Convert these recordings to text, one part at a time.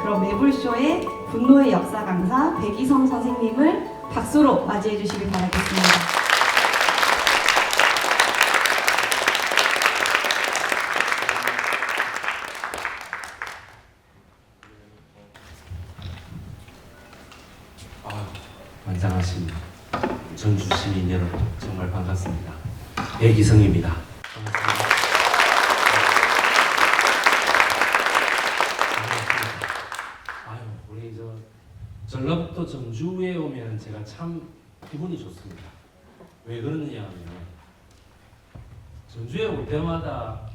그럼 매불쇼의 분노의 역사 강사 백이성 선생님을 박수로 맞이해 주시길 바라겠습니다. 환장하신 전주 시민 여러분, 정말 반갑습니다. 백이성입니다. 반갑습니다. 우리 전라북도 전주에 오면 제가 참 기분이 좋습니다. 왜 그러느냐 하면 전주에 올 때마다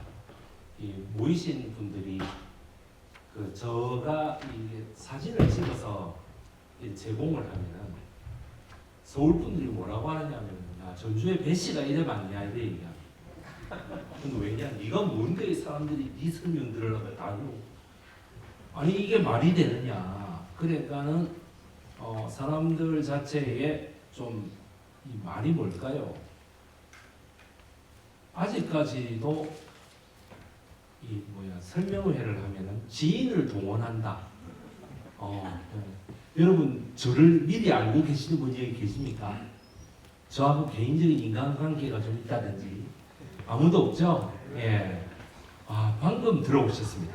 모이신 분들이 저가 사진을 찍어서 제공을 하면은 서울 분들이 뭐라고 하느냐면, 야, 전주에 배씨가 이래 많냐 이래 얘기합니다. 근데 왜냐, 네가 뭔데 이 사람들이 네 설명들을 다 하고, 아니 이게 말이 되느냐. 그러니까는 사람들 자체에 좀 이 말이 뭘까요? 아직까지도 설명회를 하면은 지인을 동원한다. 여러분 저를 미리 알고 계시는 분이 여기 계십니까? 저하고 개인적인 인간관계가 좀 있다든지 아무도 없죠? 예. 방금 들어오셨습니다.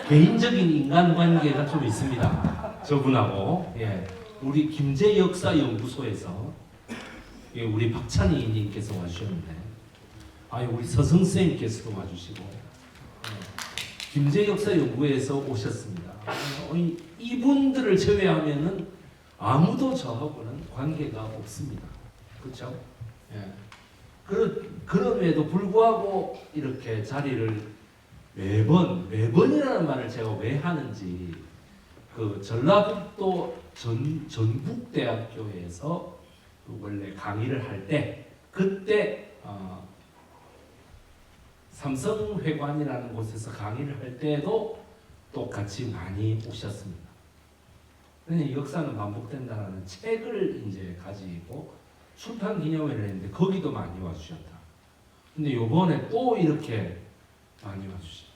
개인적인 인간관계가 좀 있습니다. 저분하고. 예. 우리 김제역사연구소에서 우리 박찬희 님께서 와주셨는데, 우리 서성쌤께서도 와주시고, 김제역사연구에서 오셨습니다. 이분들을 제외하면은 아무도 저하고는 관계가 없습니다. 그렇죠? 예. 그럼에도 불구하고 이렇게 자리를 매번이라는 말을 제가 왜 하는지, 전라북도 전북대학교에서 원래 강의를 할 때, 그때 삼성회관이라는 곳에서 강의를 할 때도 똑같이 많이 오셨습니다. 역사는 반복된다라는 책을 이제 가지고 출판 기념회를 했는데 거기도 많이 와주셨다. 근데 요번에 또 이렇게 많이 와주시죠.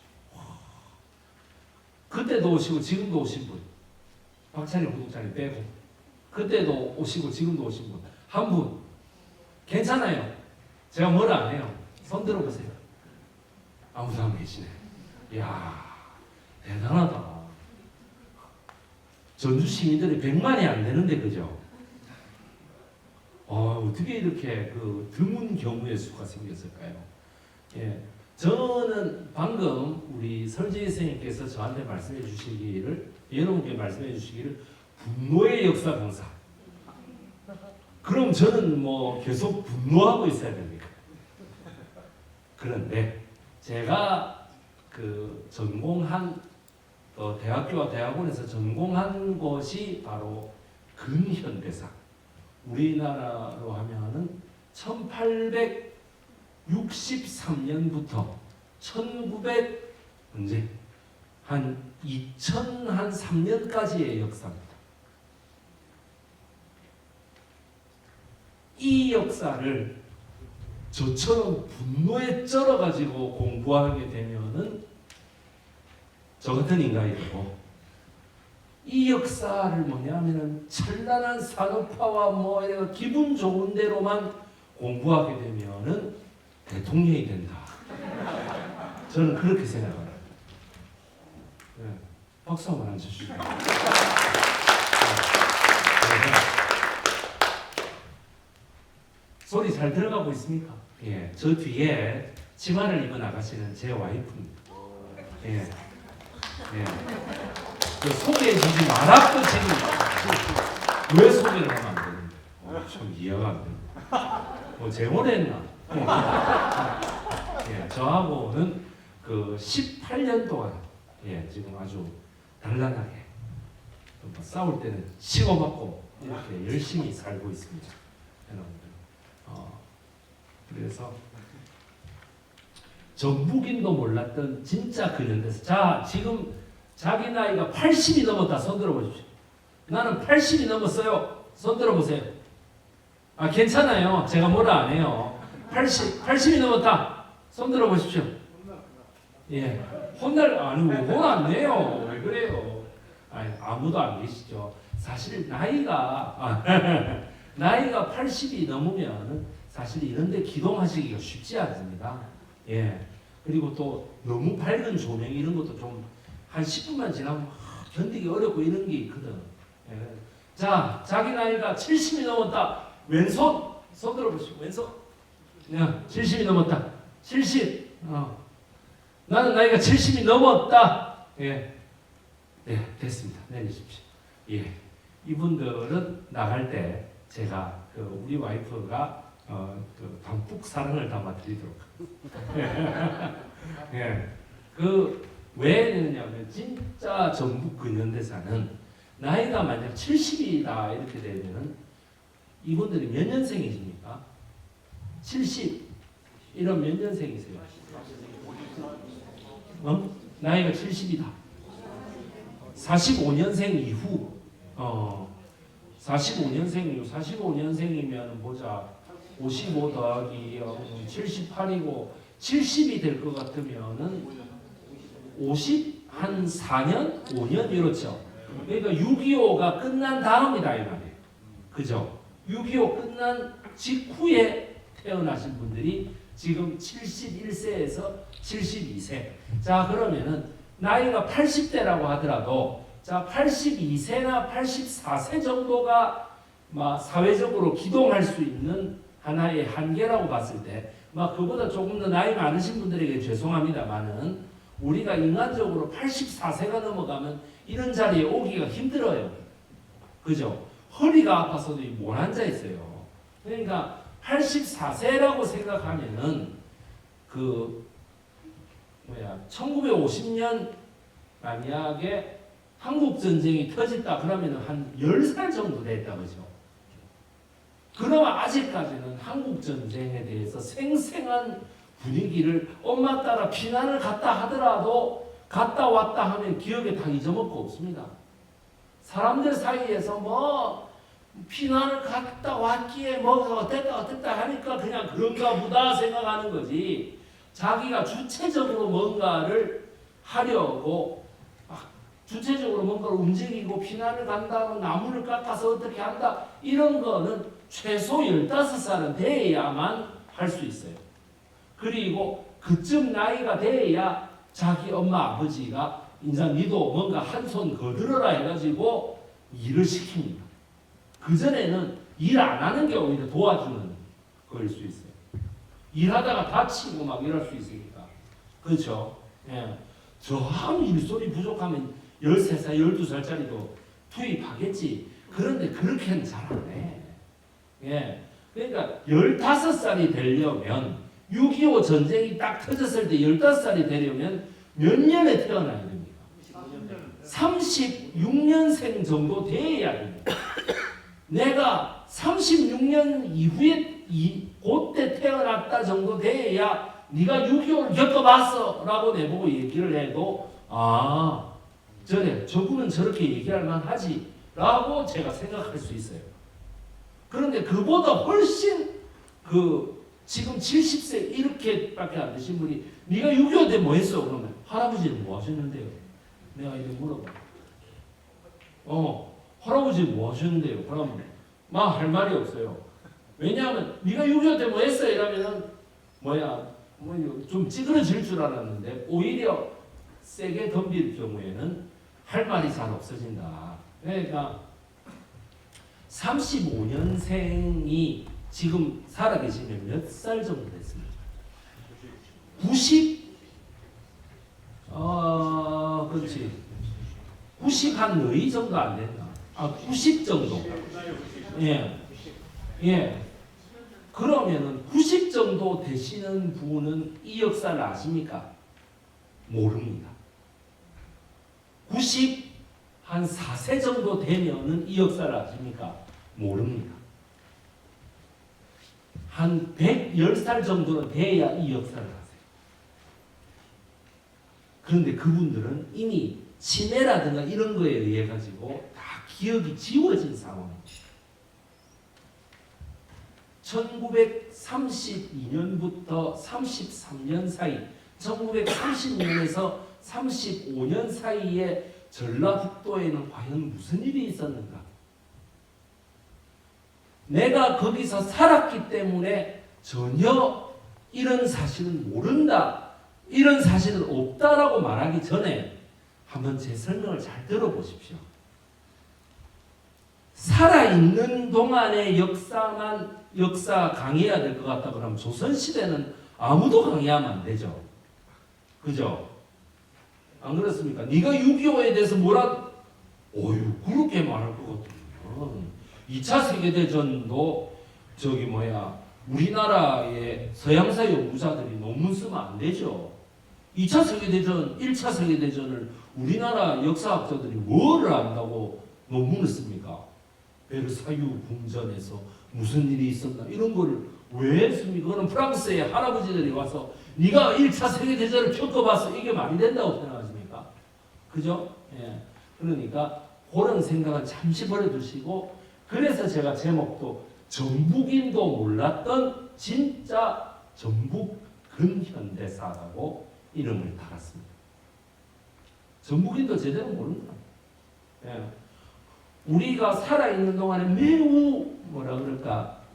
그때도 오시고 지금도 오신 분, 박찬희 구독자님 빼고, 그때도 오시고 지금도 오신 분, 한 분 괜찮아요. 제가 뭐라 안 해요. 손 들어보세요. 아무도 안 계시네. 이야, 대단하다. 전주 시민들이 100만이 안 되는데, 그죠? 어떻게 이렇게 드문 경우의 수가 생겼을까요? 예, 저는 방금 우리 설재희 선생님께서 저한테 말씀해 주시기를, 여러분께 말씀해 주시기를, 분노의 역사 강사. 그럼 저는 계속 분노하고 있어야 됩니까? 그런데 제가 전공한 대학교와 대학원에서 전공한 것이 바로 근현대사. 우리나라로 하면은 1863년부터 2003년까지의 역사입니다. 이 역사를 저처럼 분노에 쩔어가지고 공부하게 되면은 저 같은 인간이 되고, 이 역사를 뭐냐면은 찬란한 산업화와 이런 기분 좋은 대로만 공부하게 되면은 대통령이 된다. 저는 그렇게 생각합니다. 네. 박수 한번 안 주시죠. 소리 잘 들어가고 있습니까? 예, 저 뒤에 치마를 입어 나가시는 제 와이프입니다. 예, 예. 소개해주지 말았고 지금 왜 소개를 하면 안 되는데? 좀 이해가 안 됩니다. 제모했나? 예, 저하고는 18년 동안 지금 아주 단란하게 싸울 때는 치고받고 이렇게 열심히 살고 있습니다, 여러분들. 그래서 전북인도 몰랐던 진짜 근현대사. 자, 지금 자기 나이가 80이 넘었다. 손 들어보십시오. 나는 80이 넘었어요. 손 들어보세요. 괜찮아요. 제가 뭐라 안 해요. 80이 넘었다. 손 들어보십시오. 예. 혼날, 왜 혼 안 내요? 왜 그래요? 아니, 아무도 안 계시죠. 사실 나이가 나이가 80이 넘으면 사실 이런데 기동하시기가 쉽지 않습니다. 예. 그리고 또 너무 밝은 조명 이런 것도 좀 한 10분만 지나면 견디기 어렵고 이런 게 있거든. 예. 자, 자기 나이가 70이 넘었다. 왼손 손 들어보시고 왼손. 야, 70이 넘었다. 70. 나는 나이가 70이 넘었다. 예. 네, 됐습니다. 내리십시오. 예. 이분들은 나갈 때 제가 우리 와이프가 담뿍 사랑을 담아드리도록 예. 왜 내느냐면 진짜 전북 근현대사는 나이가 만약 70이다 이렇게 되면은 이분들이 몇 년생이십니까? 70 이런 몇 년생이세요? 나이가 70이다. 45년생 이후 45년생이면 보자. 55 더하기 78이고 70이 될 것 같으면은 50? 한 4년? 5년? 이렇죠. 그러니까 6.25가 끝난 다음이다 이 말이에요. 그죠? 6.25 끝난 직후에 태어나신 분들이 지금 71세에서 72세. 자, 그러면은 나이가 80대라고 하더라도 자, 82세나 84세 정도가 사회적으로 기동할 수 있는 하나의 한계라고 봤을 때 그보다 조금 더 나이 많으신 분들에게 죄송합니다만은 우리가 인간적으로 84세가 넘어가면 이런 자리에 오기가 힘들어요. 그죠? 허리가 아파서도 못 앉아 있어요. 그러니까 84세라고 생각하면은 1950년 만약에 한국 전쟁이 터졌다 그러면은 한 10살 정도 됐다 그죠? 그러면 아직까지는 한국 전쟁에 대해서 생생한 분위기를 엄마 따라 피난을 갔다 하더라도 갔다 왔다 하면 기억에 다 잊어먹고 없습니다. 사람들 사이에서 피난을 갔다 왔기에 어땠다 하니까 그냥 그런가 보다 생각하는 거지. 자기가 주체적으로 뭔가를 하려고 주체적으로 뭔가를 움직이고 피난을 간다, 나무를 깎아서 어떻게 한다 이런 거는 최소 15살은 돼야만 할 수 있어요. 그리고 그쯤 나이가 돼야 자기 엄마 아버지가 이제 니도 뭔가 한 손 거들어라 해가지고 일을 시킵니다. 그전에는 일 안 하는 게 오히려 도와주는 거일 수 있어요. 일하다가 다치고 이럴 수 있으니까. 그렇죠? 예. 저항 일손이 부족하면 13살, 12살짜리도 투입하겠지. 그런데 그렇게는 잘 안 해. 예. 그러니까 15살이 되려면 6.25 전쟁이 딱 터졌을 때 15살이 되려면 몇 년에 태어나야 됩니까? 36년생 정도 돼야 됩니다. 내가 36년 이후에 그때 태어났다 정도 돼야 네가 6.25를 겪어봤어 라고 내보고 얘기를 해도 저분은 저렇게 얘기할 만하지 라고 제가 생각할 수 있어요. 그런데 그보다 훨씬 지금 70세 이렇게밖에 안 되신 분이 네가 6.25 때 뭐 했어? 그러면 할아버지는 뭐 하셨는데요? 내가 이렇게 물어봐. 할아버지 뭐 하셨는데요? 그러면 할 말이 없어요. 왜냐하면 네가 6.25 때 뭐 했어? 이러면은 좀 찌그러질 줄 알았는데 오히려 세게 덤빌 경우에는 할 말이 잘 없어진다. 그러니까 35년생이 지금 살아계시면 몇 살 정도 됐습니까? 90? 그렇지. 90 한 너희 정도 안 됐나? 90 정도. 예. 그러면은 90 정도 되시는 분은 이 역사를 아십니까? 모릅니다. 90 한 4세 정도 되면은 이 역사를 아십니까? 모릅니다. 한 110살 정도는 돼야 이 역사를 아세요. 그런데 그분들은 이미 치매라든가 이런 거에 의해 가지고 다 기억이 지워진 상황입니다. 1932년부터 33년 사이, 1930년에서 35년 사이에 전라북도에는 과연 무슨 일이 있었는가? 내가 거기서 살았기 때문에 전혀 이런 사실은 모른다, 이런 사실은 없다라고 말하기 전에 한번 제 설명을 잘 들어보십시오. 살아있는 동안의 역사 강의해야 될 것 같다 그러면 조선시대는 아무도 강의하면 안 되죠. 그죠? 안 그렇습니까? 네가 6.25에 대해서 뭐라, 어휴, 그렇게 말할 것 같으면 2차 세계대전도 우리나라의 서양사 연구자들이 논문 쓰면 안 되죠. 2차 세계대전, 1차 세계대전을 우리나라 역사학자들이 뭐를 안다고 논문을 씁니까? 베르사유 궁전에서 무슨 일이 있었나 이런 걸 왜 했습니까? 그건 프랑스의 할아버지들이 와서 네가 1차 세계대전을 겪어봤어, 이게 말이 된다고 생각하십니까? 그죠? 예. 그러니까 그런 생각은 잠시 버려두시고, 그래서 제가 제목도 전북인도 몰랐던 진짜 전북 근현대사라고 이름을 달았습니다. 전북인도 제대로 모른다. 예. 우리가 살아있는 동안에 매우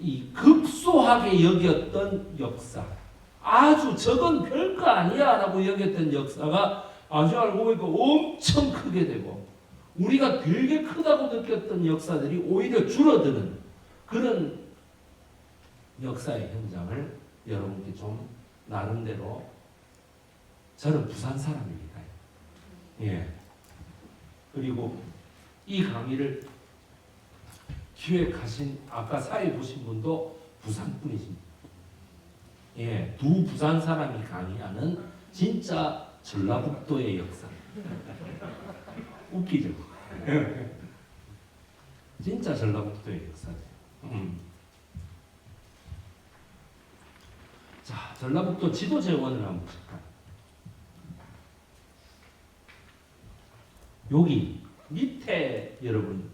이 극소하게 여겼던 역사, 아주 저건 별거 아니야 라고 여겼던 역사가 아주 알고 보니까 엄청 크게 되고, 우리가 되게 크다고 느꼈던 역사들이 오히려 줄어드는 그런 역사의 현장을 여러분께 좀 나름대로, 저는 부산 사람입니다. 예. 그리고 이 강의를 기획하신 아까 사회 보신 분도 부산 분이십니다. 예, 두 부산 사람이 강의하는 진짜 전라북도의 역사. 웃기죠? 진짜 전라북도의 역사죠. 자, 전라북도 지도 재원을 한번 볼까요? 여기 밑에 여러분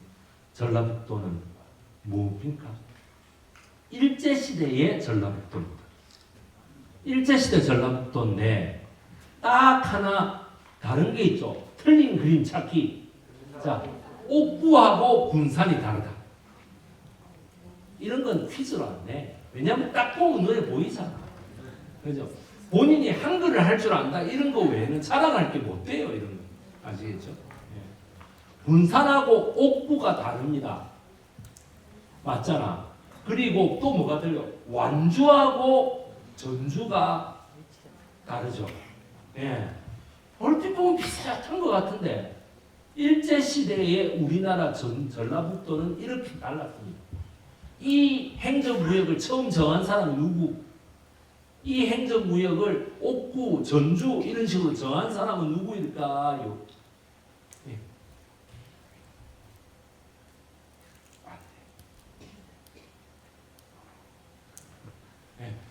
전라북도는 뭡니까? 일제시대의 전라북도입니다. 일제시대 전라북도인데 딱 하나 다른 게 있죠. 틀린 그림 찾기. 자, 옥구하고 군산이 다르다. 이런 건 퀴즈로 안 돼. 왜냐하면 딱 보면 눈에 보이잖아. 그죠? 본인이 한글을 할 줄 안다 이런 거 외에는 자랑할 게 못 돼요. 이런 거. 아시겠죠? 군산하고 옥구가 다릅니다. 맞잖아. 그리고 또 뭐가 들려? 완주하고 전주가 다르죠. 예. 얼핏 보면 비슷한 것 같은데 일제시대의 우리나라 전라북도는 이렇게 달랐습니다. 이 행정구역을 처음 정한 사람은 누구? 이 행정구역을 옥구, 전주 이런 식으로 정한 사람은 누구일까요?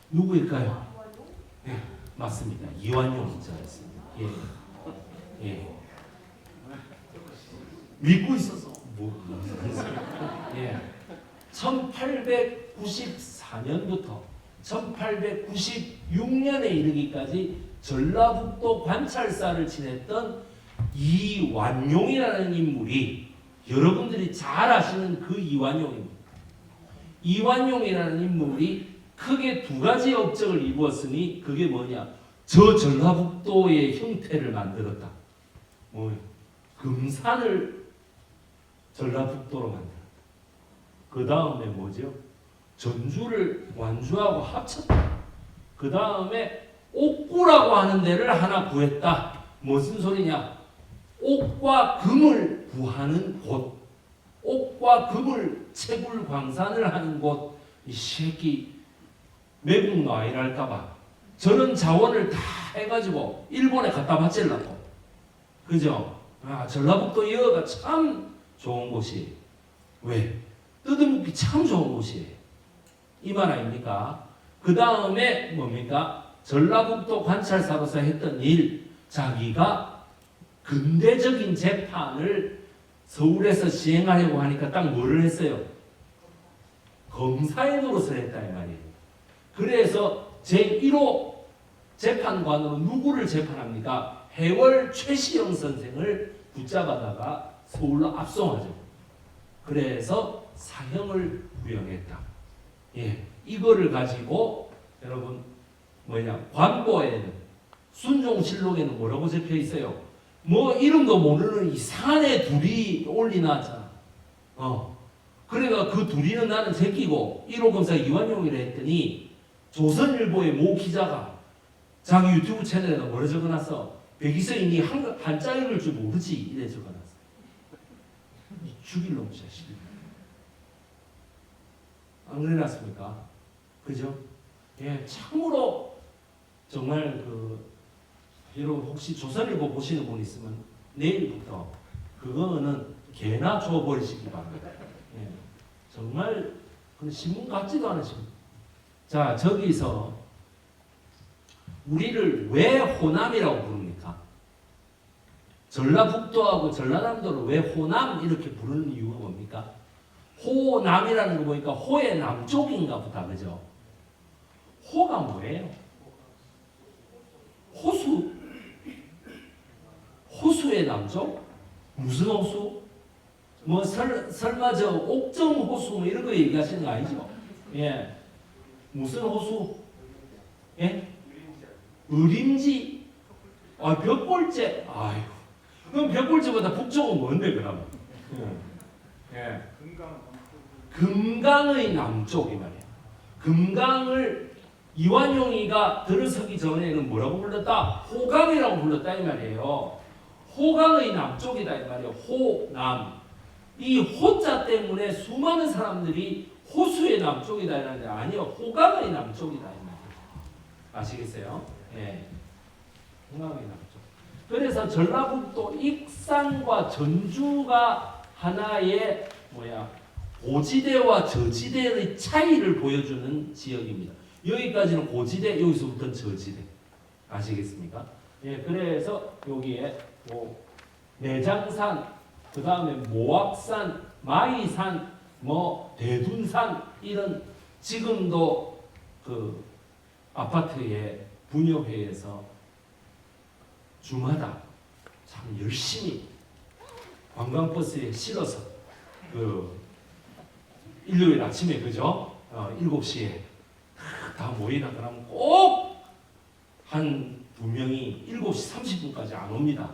누구일까요? 네, 맞습니다. 이완용 자였습니다. 예, 예. 믿고 있어서 예. 1894년부터 1896년에 이르기까지 전라북도 관찰사를 지냈던 이완용이라는 인물이, 여러분들이 잘 아시는 그 이완용입니다. 이완용이라는 인물이 크게 두 가지 업적을 이루었으니 그게 뭐냐? 저 전라북도의 형태를 만들었다. 금산을 전라북도로 만들었다. 그 다음에 뭐죠? 전주를 완주하고 합쳤다. 그 다음에 옥구라고 하는 데를 하나 구했다. 무슨 소리냐? 옥과 금을 구하는 곳, 옥과 금을 채굴 광산을 하는 곳. 이 새끼 외국 나이를 할까봐 저런 자원을 다 해가지고 일본에 갖다 바치려고. 그죠? 전라북도 여가 참 좋은 곳이, 왜? 뜯어먹기 참 좋은 곳이에요. 이 말 아닙니까? 그 다음에 뭡니까? 전라북도 관찰사로서 했던 일, 자기가 근대적인 재판을 서울에서 시행하려고 하니까 딱 뭐를 했어요? 검사의 노릇을 했다 이 말이에요. 그래서 제1호 재판관으로 누구를 재판합니까? 해월 최시영 선생을 붙잡아다가 서울로 압송하죠. 그래서 사형을 구형했다. 예, 이거를 가지고 여러분 관보에는 순종실록에는 뭐라고 적혀 있어요? 뭐 이름도 모르는 이상한 애 둘이 올리나잖아. 그래가 그 둘이는 나는 제끼고 1호 검사 이완용이라 했더니 조선일보의 모 기자가 자기 유튜브 채널에다 뭐라 적어놨어? 백이성이 한자 읽을 줄 모르지 이래 적어놨어. 죽일 놈 자식. 안 그래놨습니까? 그죠? 예, 참으로 정말 여러분 혹시 조선일보 보시는 분 있으면 내일부터 그거는 개나 줘버리시기 바랍니다. 예, 정말 신문 같지도 않은 신문. 자, 저기서 우리를 왜 호남이라고 부릅니까? 전라북도하고 전라남도를 왜 호남 이렇게 부르는 이유가 뭡니까? 호남이라는 거 보니까 호의 남쪽인가 보다, 그죠? 호가 뭐예요? 호수? 호수의 남쪽? 무슨 호수? 뭐 설마 저 옥정 호수 뭐 이런 거 얘기하시는 거 아니죠? 예, 무슨 호수? 예? 의림지? 벽골제? 아유, 그럼 벽골제보다 북쪽은 뭔데 그러면? 예. 금강의 남쪽이 말이야. 금강을 이완용이가 들어서기 전에는 뭐라고 불렀다? 호강이라고 불렀다 이 말이에요. 호강의 남쪽이다 이 말이에요. 호남. 이 호자 때문에 수많은 사람들이 호수의 남쪽이다 이러는데 아니요. 호강의 남쪽이다 이 말이에요. 아시겠어요? 예. 호강의 남쪽. 그래서 전라북도 익산과 전주가 하나의 고지대와 저지대의 차이를 보여주는 지역입니다. 여기까지는 고지대, 여기서부터는 저지대. 아시겠습니까? 예, 그래서 여기에 내장산, 그 다음에 모악산, 마이산, 대둔산 이런 지금도 그 아파트의 분여회에서 주마다 참 열심히 관광버스에 실어서 일요일 아침에 그죠? 7시에 다 모이라 그러면 꼭 한 2명이 7시 30분까지 안 옵니다.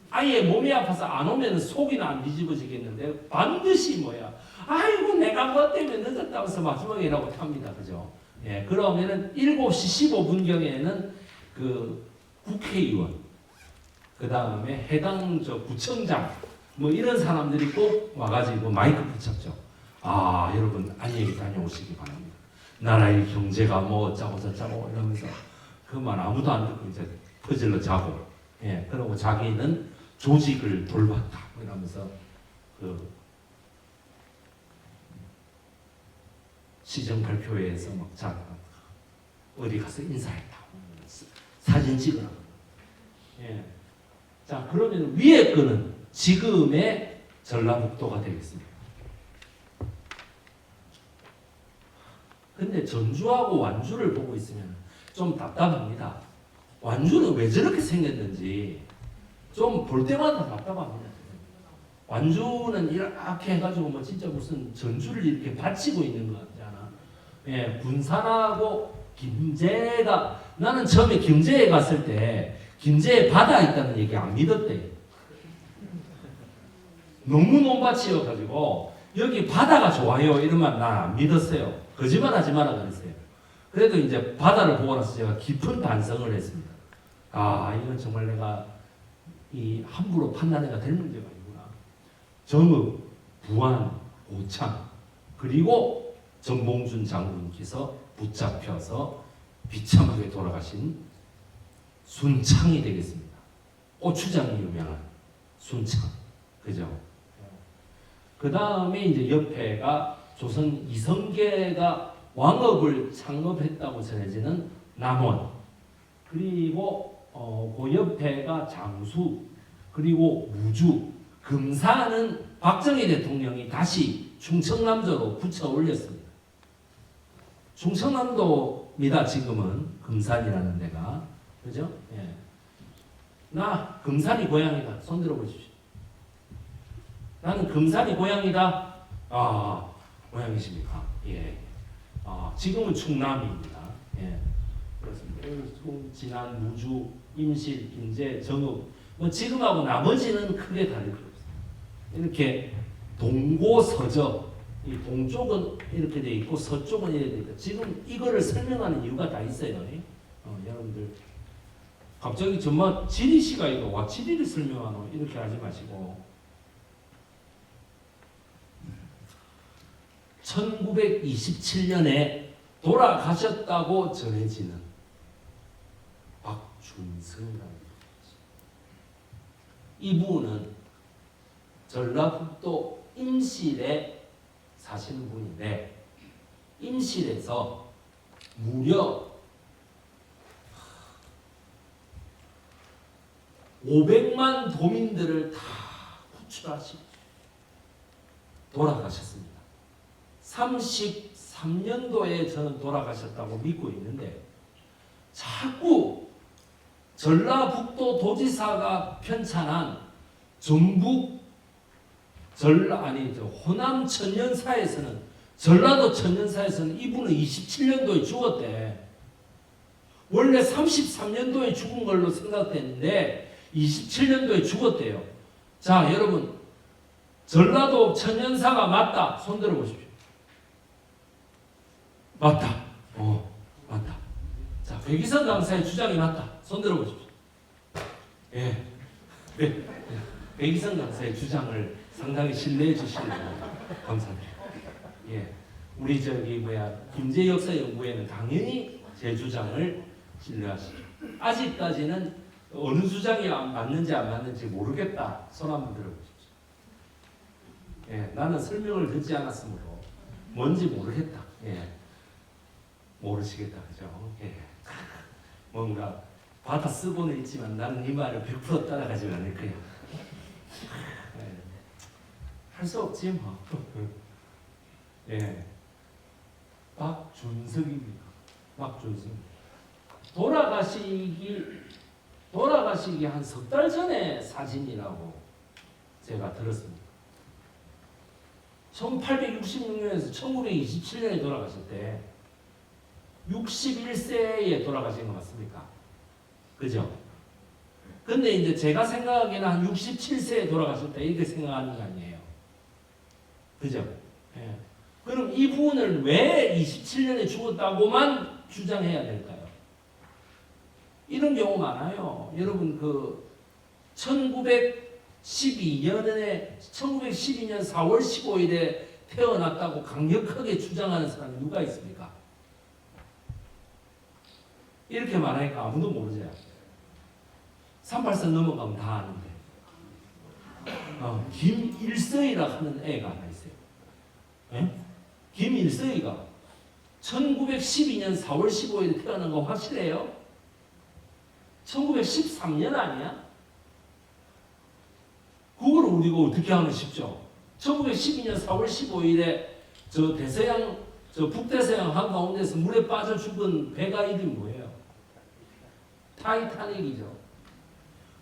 아예 몸이 아파서 안 오면 속이나 안 뒤집어지겠는데 반드시 아이고 내가 뭐 때문에 늦었다고 해서 마지막에 일하고 탑니다. 그죠? 예, 그러면은 7시 15분경에는 그 국회의원, 그 다음에 해당 구청장 이런 사람들이 꼭 와가지고 마이크 붙잡죠. 아, 여러분 안녕히 다녀오시기 바랍니다. 나라의 경제가 어쩌고 저쩌고 이러면서 그 말 아무도 안 듣고 이제 퍼질러 자고, 예, 그러고 자기는 조직을 돌봤다 이러면서 시정 발표회에서 어디 가서 인사했다, 사진 찍으라. 예. 자, 그러면 위에 거는 지금의 전라북도가 되겠습니다. 근데 전주하고 완주를 보고 있으면 좀 답답합니다. 완주는 왜 저렇게 생겼는지 좀 볼 때마다 답답합니다. 완주는 이렇게 해가지고 진짜 무슨 전주를 이렇게 바치고 있는 것 같잖아. 예, 군산하고 김제가, 나는 처음에 김제에 갔을 때 김제에 바다 있다는 얘기 안 믿었대. 너무 논밭이어가지고 여기 바다가 좋아요 이러면 난 안 믿었어요. 거짓말하지 마라 그랬어요. 그래도 이제 바다를 보고 나서 제가 깊은 반성을 했습니다. 아, 이건 정말 내가 함부로 판단해가 될 문제가 아니구나. 정읍, 부안, 고창, 그리고 정봉준 장군께서 붙잡혀서 비참하게 돌아가신 순창이 되겠습니다. 고추장이 유명한 순창, 그죠? 그 다음에 이제 옆에가 조선 이성계가 왕업을 창업했다고 전해지는 남원, 그리고 그 옆에가 장수, 그리고 무주, 금산은 박정희 대통령이 다시 충청남도로 붙여 올렸습니다. 충청남도입니다. 지금은 금산이라는 데가, 그죠? 예. 나 금산이 고향이다. 손 들어보십시오. 나는 금산이 고향이다. 아, 고향이십니까? 예. 지금은 충남입니다. 예. 그렇습니다. 지난 무주, 임실, 인제, 정읍 뭐 지금하고 나머지는 크게 다를 게 없어요. 이렇게 동고서저, 이 동쪽은 이렇게 돼 있고 서쪽은 이렇게 돼 있다. 지금 이거를 설명하는 이유가 다 있어요. 여러분들 갑자기 정말 지리시가 이거 와 지리를 설명하노 이렇게 하지 마시고 1927년에 돌아가셨다고 전해지는 박준성이라는 분이죠. 이분은 전라북도 임실에 사시는 분인데 임실에서 무려 500만 도민들을 다 구출하시고 돌아가셨습니다. 33년도에 저는 돌아가셨다고 믿고 있는데 자꾸 전라북도 도지사가 편찬한 전북 호남 천년사에서는 전라도 천년사에서는 이분은 27년도에 죽었대. 원래 33년도에 죽은 걸로 생각됐는데 27년도에 죽었대요. 자, 여러분 전라도 천년사가 맞다. 손 들어보십시오. 맞다. 맞다. 자, 백이성 강사의 주장이 맞다. 손 들어보십시오. 예. 네. 백이성 강사의 주장을 상당히 신뢰해 주시는 감사합니다. 예. 우리 김제역사연구회는 당연히 제 주장을 신뢰하시죠. 아직까지는 어느 주장이 맞는지 안 맞는지 모르겠다. 손 한번 들어보십시오. 예. 나는 설명을 듣지 않았으므로 뭔지 모르겠다. 예. 모르시겠다. 그죠? 예. 뭔가 받아 쓰고는 있지만 나는 이 말을 100% 따라가지 않을 거야. 예. 할 수 없지 뭐. 예. 박준석입니다. 박준석. 돌아가시기 한 석 달 전에 사진이라고 제가 들었습니다. 1866년에서 1927년에 돌아가실 때 61세에 돌아가신 거 맞습니까? 그죠? 근데 이제 제가 생각하기에는 한 67세에 돌아가실 때 이렇게 생각하는 거 아니에요. 그죠? 예. 그럼 이분을 왜 27년에 죽었다고만 주장해야 될까요? 이런 경우 많아요. 여러분 1912년 4월 15일에 태어났다고 강력하게 주장하는 사람이 누가 있습니까? 이렇게 말하니까 아무도 모르죠. 38선 넘어가면 다 아는데. 김일서이라 하는 애가 하나 있어요. 예? 김일서이가 1912년 4월 15일에 태어난 거 확실해요? 1913년 아니야? 그걸 우리가 어떻게 하면 쉽죠? 1912년 4월 15일에 북대서양 한가운데서 물에 빠져 죽은 배가 이름이 뭐예요? 타이타닉이죠.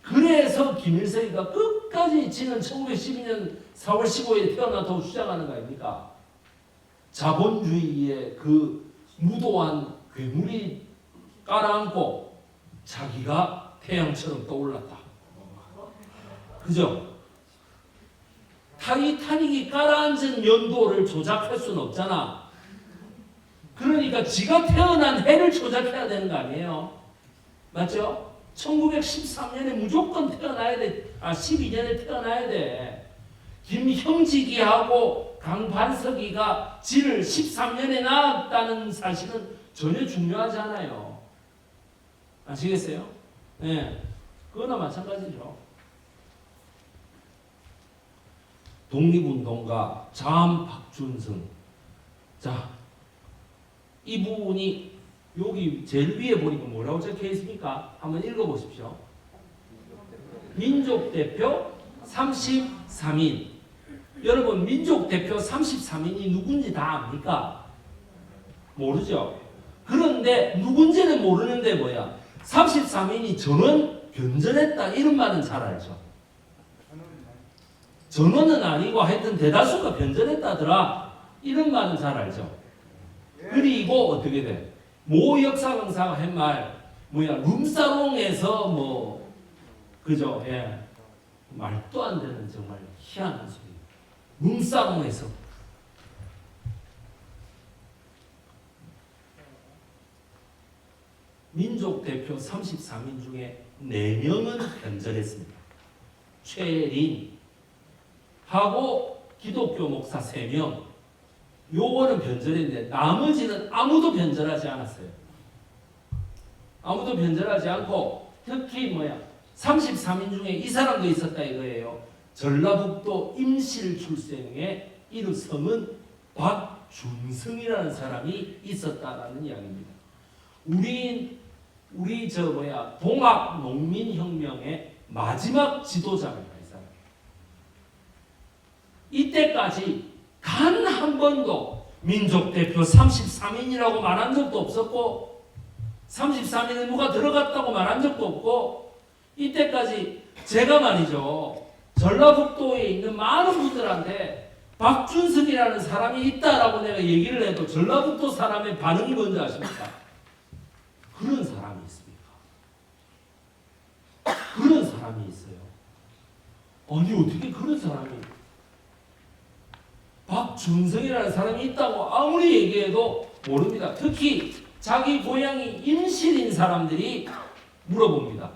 그래서 김일성이가 끝까지 지는 1912년 4월 15일에 태어났다고 주장하는 거 아닙니까? 자본주의의 그 무도한 괴물이 깔아앉고 자기가 태양처럼 떠올랐다. 그죠? 타이타닉이 깔아앉은 연도를 조작할 수는 없잖아. 그러니까 지가 태어난 해를 조작해야 되는 거 아니에요? 맞죠? 1913년에 무조건 태어나야 돼. 12년에 태어나야 돼. 김형직이하고 강반석이가 지를 13년에 낳았다는 사실은 전혀 중요하지 않아요. 아시겠어요? 네. 그거나 마찬가지죠. 독립운동가 잠 박준성. 자, 이분이 여기 제일 위에 보니까 뭐라고 적혀 있습니까? 한번 읽어보십시오. 민족대표 33인. 여러분 민족대표 33인이 누군지 다 압니까? 모르죠. 그런데 누군지는 모르는데 뭐야? 33인이 전원 변절했다 이런 말은 잘 알죠. 전원은 아니고 하여튼 대다수가 변절했다더라 이런 말은 잘 알죠. 그리고 어떻게 돼? 모 역사 강사가 한 말 뭐야 룸사롱에서 뭐 그죠? 예. 말도 안 되는 정말 희한한 소리. 룸사롱에서 민족 대표 33인 중에 4명은 변절했습니다. 최린 하고 기독교 목사 3명 요거는 변절했는데 나머지는 아무도 변절하지 않았어요. 아무도 변절하지 않고 특히 33인 중에 이 사람도 있었다 이거예요. 전라북도 임실 출생의 이름 성은 박준성이라는 사람이 있었다라는 이야기입니다. 우리 동학 농민혁명의 마지막 지도자입니다. 이 사람. 이때까지 단 한 번도 민족 대표 33인이라고 말한 적도 없었고 33인에 누가 들어갔다고 말한 적도 없고 이때까지 제가 말이죠. 전라북도에 있는 많은 분들한테 박준성이라는 사람이 있다라고 내가 얘기를 해도 전라북도 사람의 반응이 뭔지 아십니까? 그런 사람이 있습니까? 그런 사람이 있어요. 아니 어떻게 그런 사람이 박준성이라는 사람이 있다고 아무리 얘기해도 모릅니다. 특히 자기 고향이 임실인 사람들이 물어봅니다.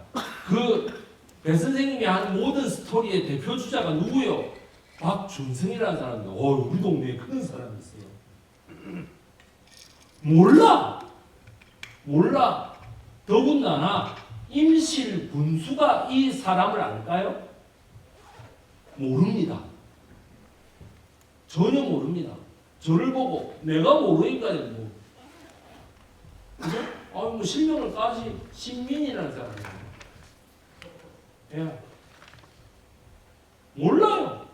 배 선생님이 하는 모든 스토리의 대표 주자가 누구요? 박준성이라는 사람입니다. 우리 동네에 그런 사람이 있어요. 몰라. 더군다나 임실 군수가 이 사람을 알까요? 모릅니다. 전혀 모릅니다. 저를 보고 내가 모르니까 그죠? 실명을 까지 신민이라는 사람이에요. 예. 몰라요.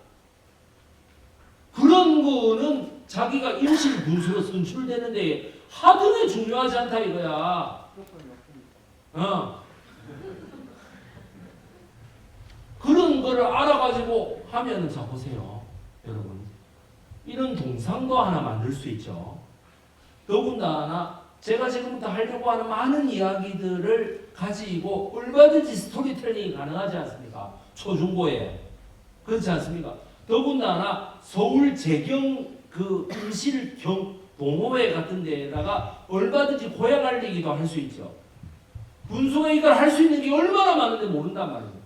그런 거는 자기가 임실 군수로 선출되는데 하등에 중요하지 않다 이거야. 그런 거를 알아가지고 하면은 자 보세요, 여러분. 이런 동상도 하나 만들 수 있죠. 더군다나 제가 지금부터 하려고 하는 많은 이야기들을 가지고 얼마든지 스토리텔링이 가능하지 않습니까? 초중고에. 그렇지 않습니까? 더군다나 서울 재경 임실경 동호회 같은 데다가 얼마든지 고향 알리기도 할 수 있죠. 군수가 이걸 할 수 있는 게 얼마나 많은데 모른단 말이에요.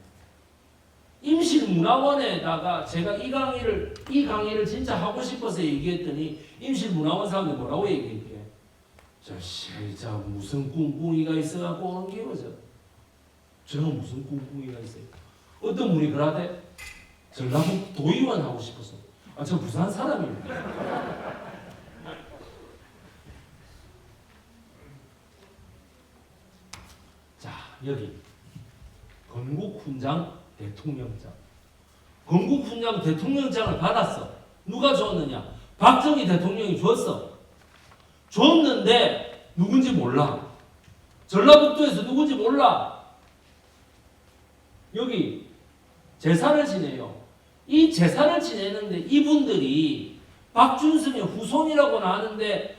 임실문화원에다가 제가 이 강의를 진짜 하고 싶어서 얘기했더니 임실문화원 사람들 뭐라고 얘기했게? 자 무슨 꿍꿍이가 있어갖고 오는 게 뭐죠? 제가 무슨 꿍꿍이가 있어요? 어떤 분이 그러대? 전라북 도의원 하고 싶어서. 저 부산 사람입니다. 자 여기 건국훈장 대통령장. 건국훈장 대통령장을 받았어. 누가 줬느냐? 박정희 대통령이 줬어. 줬는데 누군지 몰라. 전라북도에서 누군지 몰라. 여기 제사를 지내요. 이 제사를 지내는데 이분들이 박준성의 후손이라고는 하는데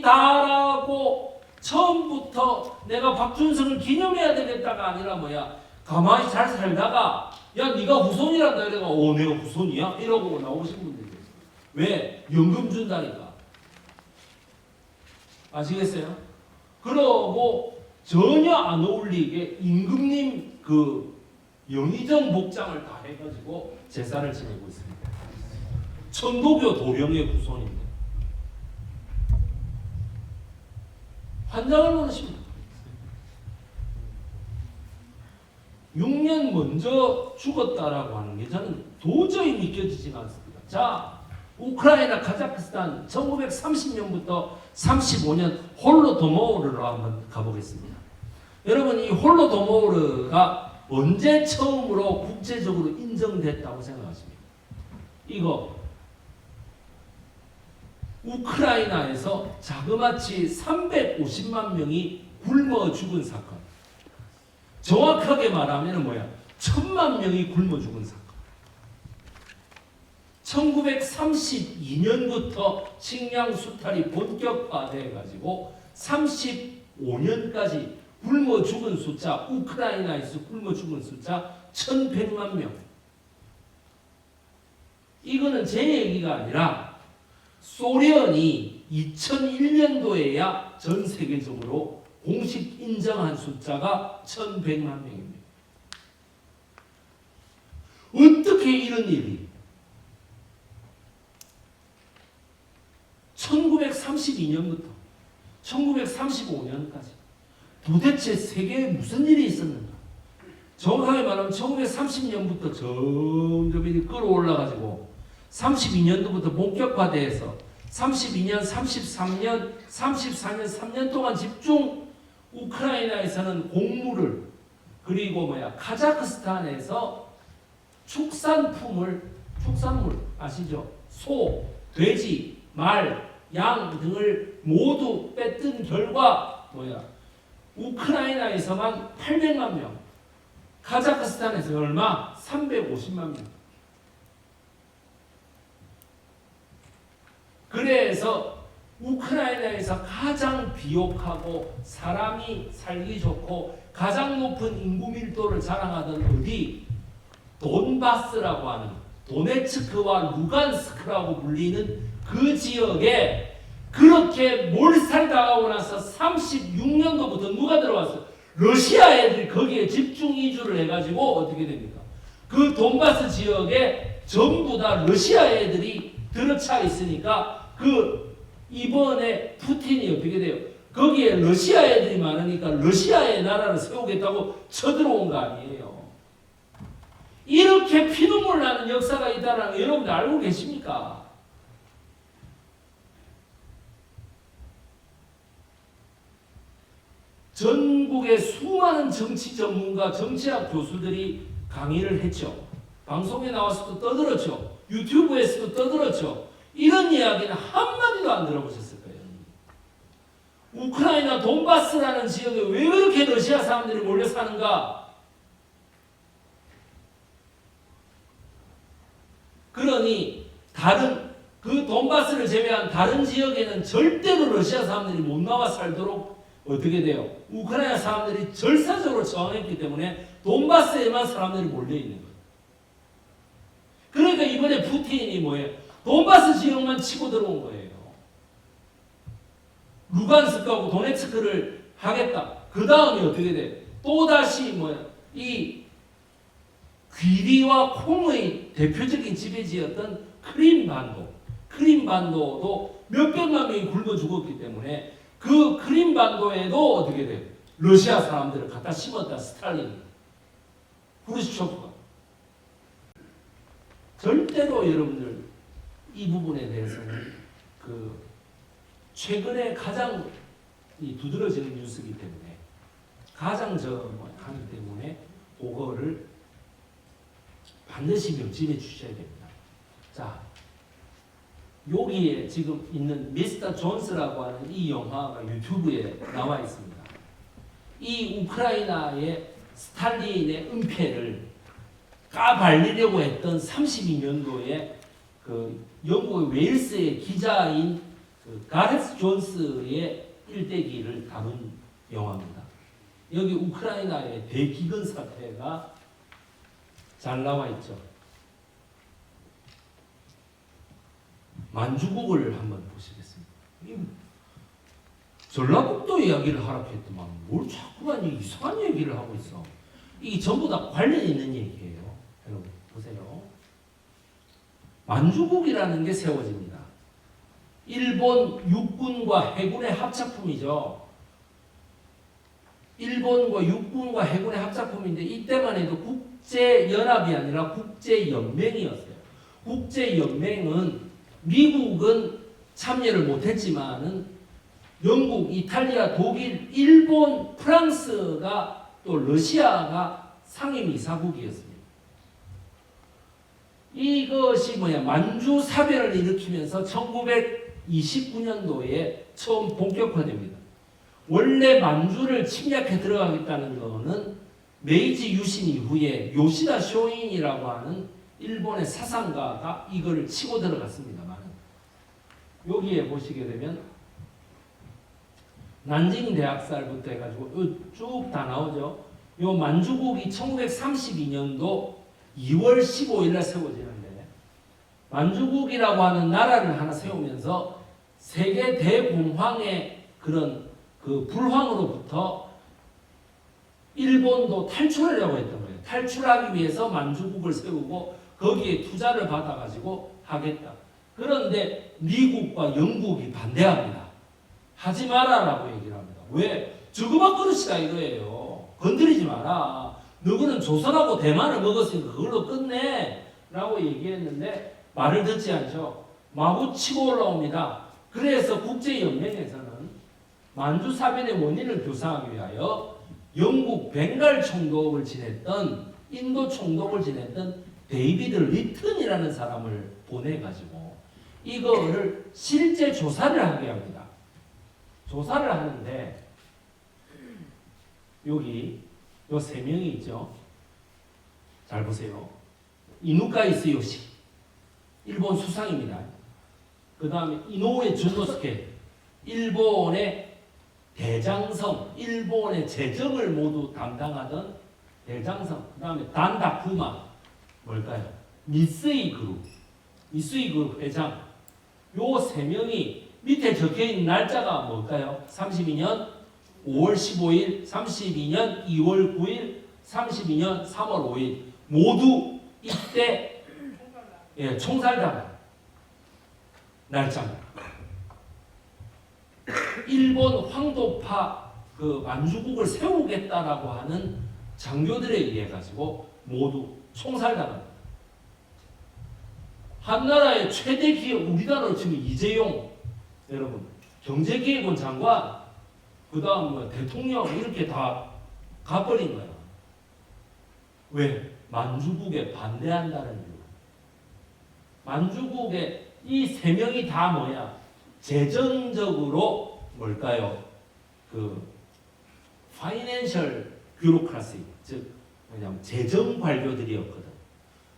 후손이다라고 처음부터 내가 박준성을 기념해야 되겠다가 아니라 가만히 잘 살다가 야 네가 후손이란다 이래가 내가 후손이야? 이러고 나오신 분들이 있어요. 왜? 연금 준다니까. 아시겠어요? 그러고 전혀 안 어울리게 임금님 영의정 복장을 다 해가지고 제사를 지내고 있습니다. 천도교 도령의 후손인데 환장을 모르십니다. 6년 먼저 죽었다라고 하는 게 저는 도저히 믿겨지지가 않습니다. 자, 우크라이나, 카자흐스탄 1930년부터 35년 홀로도모르로 한번 가보겠습니다. 여러분 이 홀로도모르가 언제 처음으로 국제적으로 인정됐다고 생각하십니까? 이거 우크라이나에서 자그마치 350만 명이 굶어 죽은 사건. 정확하게 말하면 뭐야? 1000만 명이 굶어 죽은 사건. 1932년부터 식량 수탈이 본격화돼 가지고 35년까지 굶어 죽은 숫자, 우크라이나에서 굶어 죽은 숫자 1100만 명. 이거는 제 얘기가 아니라 소련이 2001년도에야 전 세계적으로 공식 인정한 숫자가 1100만 명입니다. 어떻게 이런 일이 1932년부터 1935년까지 도대체 세계에 무슨 일이 있었는가? 정확하게 말하면 1930년부터 점점 일이 끌어올라가지고 32년도부터 본격화돼서 32년, 33년, 34년, 3년 동안 집중 우크라이나에서는 곡물을 그리고 카자흐스탄에서 축산물 아시죠? 소, 돼지, 말, 양 등을 모두 뺏은 결과 우크라이나에서만 800만 명, 카자흐스탄에서 얼마? 350만 명. 그래서 우크라이나에서 가장 비옥하고 사람이 살기 좋고 가장 높은 인구 밀도를 자랑하던 어디? 돈바스라고 하는 도네츠크와 루간스크라고 불리는 그 지역에 그렇게 몰살당하고 나서 36년도부터 누가 들어왔어요? 러시아 애들이 거기에 집중 이주를 해가지고 어떻게 됩니까? 그 돈바스 지역에 전부 다 러시아 애들이 들어차 있으니까 이번에 푸틴이 어떻게 돼요? 거기에 러시아 애들이 많으니까 러시아의 나라를 세우겠다고 쳐들어온 거 아니에요. 이렇게 피눈물 나는 역사가 있다는 거 여러분들 알고 계십니까? 전국의 수많은 정치 전문가, 정치학 교수들이 강의를 했죠. 방송에 나와서도 떠들었죠. 유튜브에서도 떠들었죠. 이런 이야기는 한마디도 안 들어보셨을 거예요. 우크라이나 돈바스라는 지역에 왜 그렇게 러시아 사람들이 몰려 사는가? 그러니 그 돈바스를 제외한 다른 지역에는 절대로 러시아 사람들이 못 나와 살도록 어떻게 돼요? 우크라이나 사람들이 절사적으로 저항했기 때문에 돈바스에만 사람들이 몰려 있는 거예요. 그러니까 이번에 푸틴이 돈바스 지역만 치고 들어온 거예요. 루간스크하고 도네츠크를 하겠다. 그 다음에 어떻게 돼? 또다시 이 귀리와 콩의 대표적인 지배지였던 크림반도도 몇백만 명이 굶어 죽었기 때문에 그 크림반도에도 어떻게 돼요? 러시아 사람들을 갖다 심었다. 스탈린이. 후르시초프가. 절대로 여러분들 이 부분에 대해서는 최근에 가장 두드러지는 뉴스이기 때문에 가장 하기 때문에 그거를 반드시 명심해 주셔야 됩니다. 자, 여기에 지금 있는 미스터 존스라고 하는 이 영화가 유튜브에 나와 있습니다. 이 우크라이나의 스탈린의 은폐를 까발리려고 했던 32년도에 영국의 웨일스의 기자인 가레스 존스의 일대기를 다룬 영화입니다. 여기 우크라이나의 대기근 사태가 잘 나와 있죠. 만주국을 한번 보시겠습니다. 전라북도 이야기를 하라고 했더만 뭘 자꾸만 이상한 얘기를 하고 있어. 이게 전부 다 관련 있는 얘기예요. 여러분 보세요. 만주국이라는 게 세워집니다. 일본 육군과 해군의 합작품이죠. 일본과 육군과 해군의 합작품인데 이때만 해도 국제연합이 아니라 국제연맹이었어요. 국제연맹은 미국은 참여를 못했지만은 영국, 이탈리아, 독일, 일본, 프랑스가 또 러시아가 상임이사국이었습니다. 이것이 만주 사변을 일으키면서 1929년도에 처음 본격화됩니다. 원래 만주를 침략해 들어가겠다는 거는 메이지 유신 이후에 요시다 쇼인이라고 하는 일본의 사상가가 이걸 치고 들어갔습니다만, 여기에 보시게 되면 난징 대학살부터 해가지고 쭉 다 나오죠. 요 만주국이 1932년도 2월 15일 날 세워지는데, 만주국이라고 하는 나라를 하나 세우면서 세계 대공황의 그런 그 불황으로부터 일본도 탈출하려고 했던 거예요. 탈출하기 위해서 만주국을 세우고 거기에 투자를 받아가지고 하겠다. 그런데 미국과 영국이 반대합니다. 하지 마라라고 얘기를 합니다. 왜? 저그만 그릇이다 이거예요. 건드리지 마라. 너희는 조선하고 대만을 먹었으니까 그걸로 끝내 라고 얘기했는데 말을 듣지 않죠. 마구 치고 올라옵니다. 그래서 국제연맹에서는 만주사변의 원인을 교사하기 위하여 영국 벵갈 총독을 지냈던, 인도 총독을 지냈던 데이비드 리튼이라는 사람을 보내가지고 이거를 실제 조사를 하게 합니다. 조사를 하는데 여기 요 세 명이 있죠. 잘 보세요. 이누카이 요시, 일본 수상입니다. 그 다음에 이노우에 준노스케, 일본의 대장성, 일본의 재정을 모두 담당하던 대장성. 그 다음에 단다쿠마, 뭘까요? 미쓰이 그룹 회장. 요 세 명이 밑에 적혀있는 날짜가 뭘까요? 32년 5월 15일, 32년 2월 9일, 32년 3월 5일. 모두 이때 총살당 날짜입니다. 일본 황도파 그 만주국을 세우겠다라고 하는 장교들에 의해 가지고 모두 총살당합니다. 한나라의 최대 기업, 우리나라로 치면 이재용, 여러분 경제기획원 장관, 그 다음 뭐 대통령 이렇게 다 가버린 거야. 왜? 만주국에 반대한다는 이유. 만주국에 이 세 명이 다 뭐야? 재정적으로 뭘까요? 그 파이낸셜 뷰로크라시, 즉 뭐냐면 재정 관료들이었거든.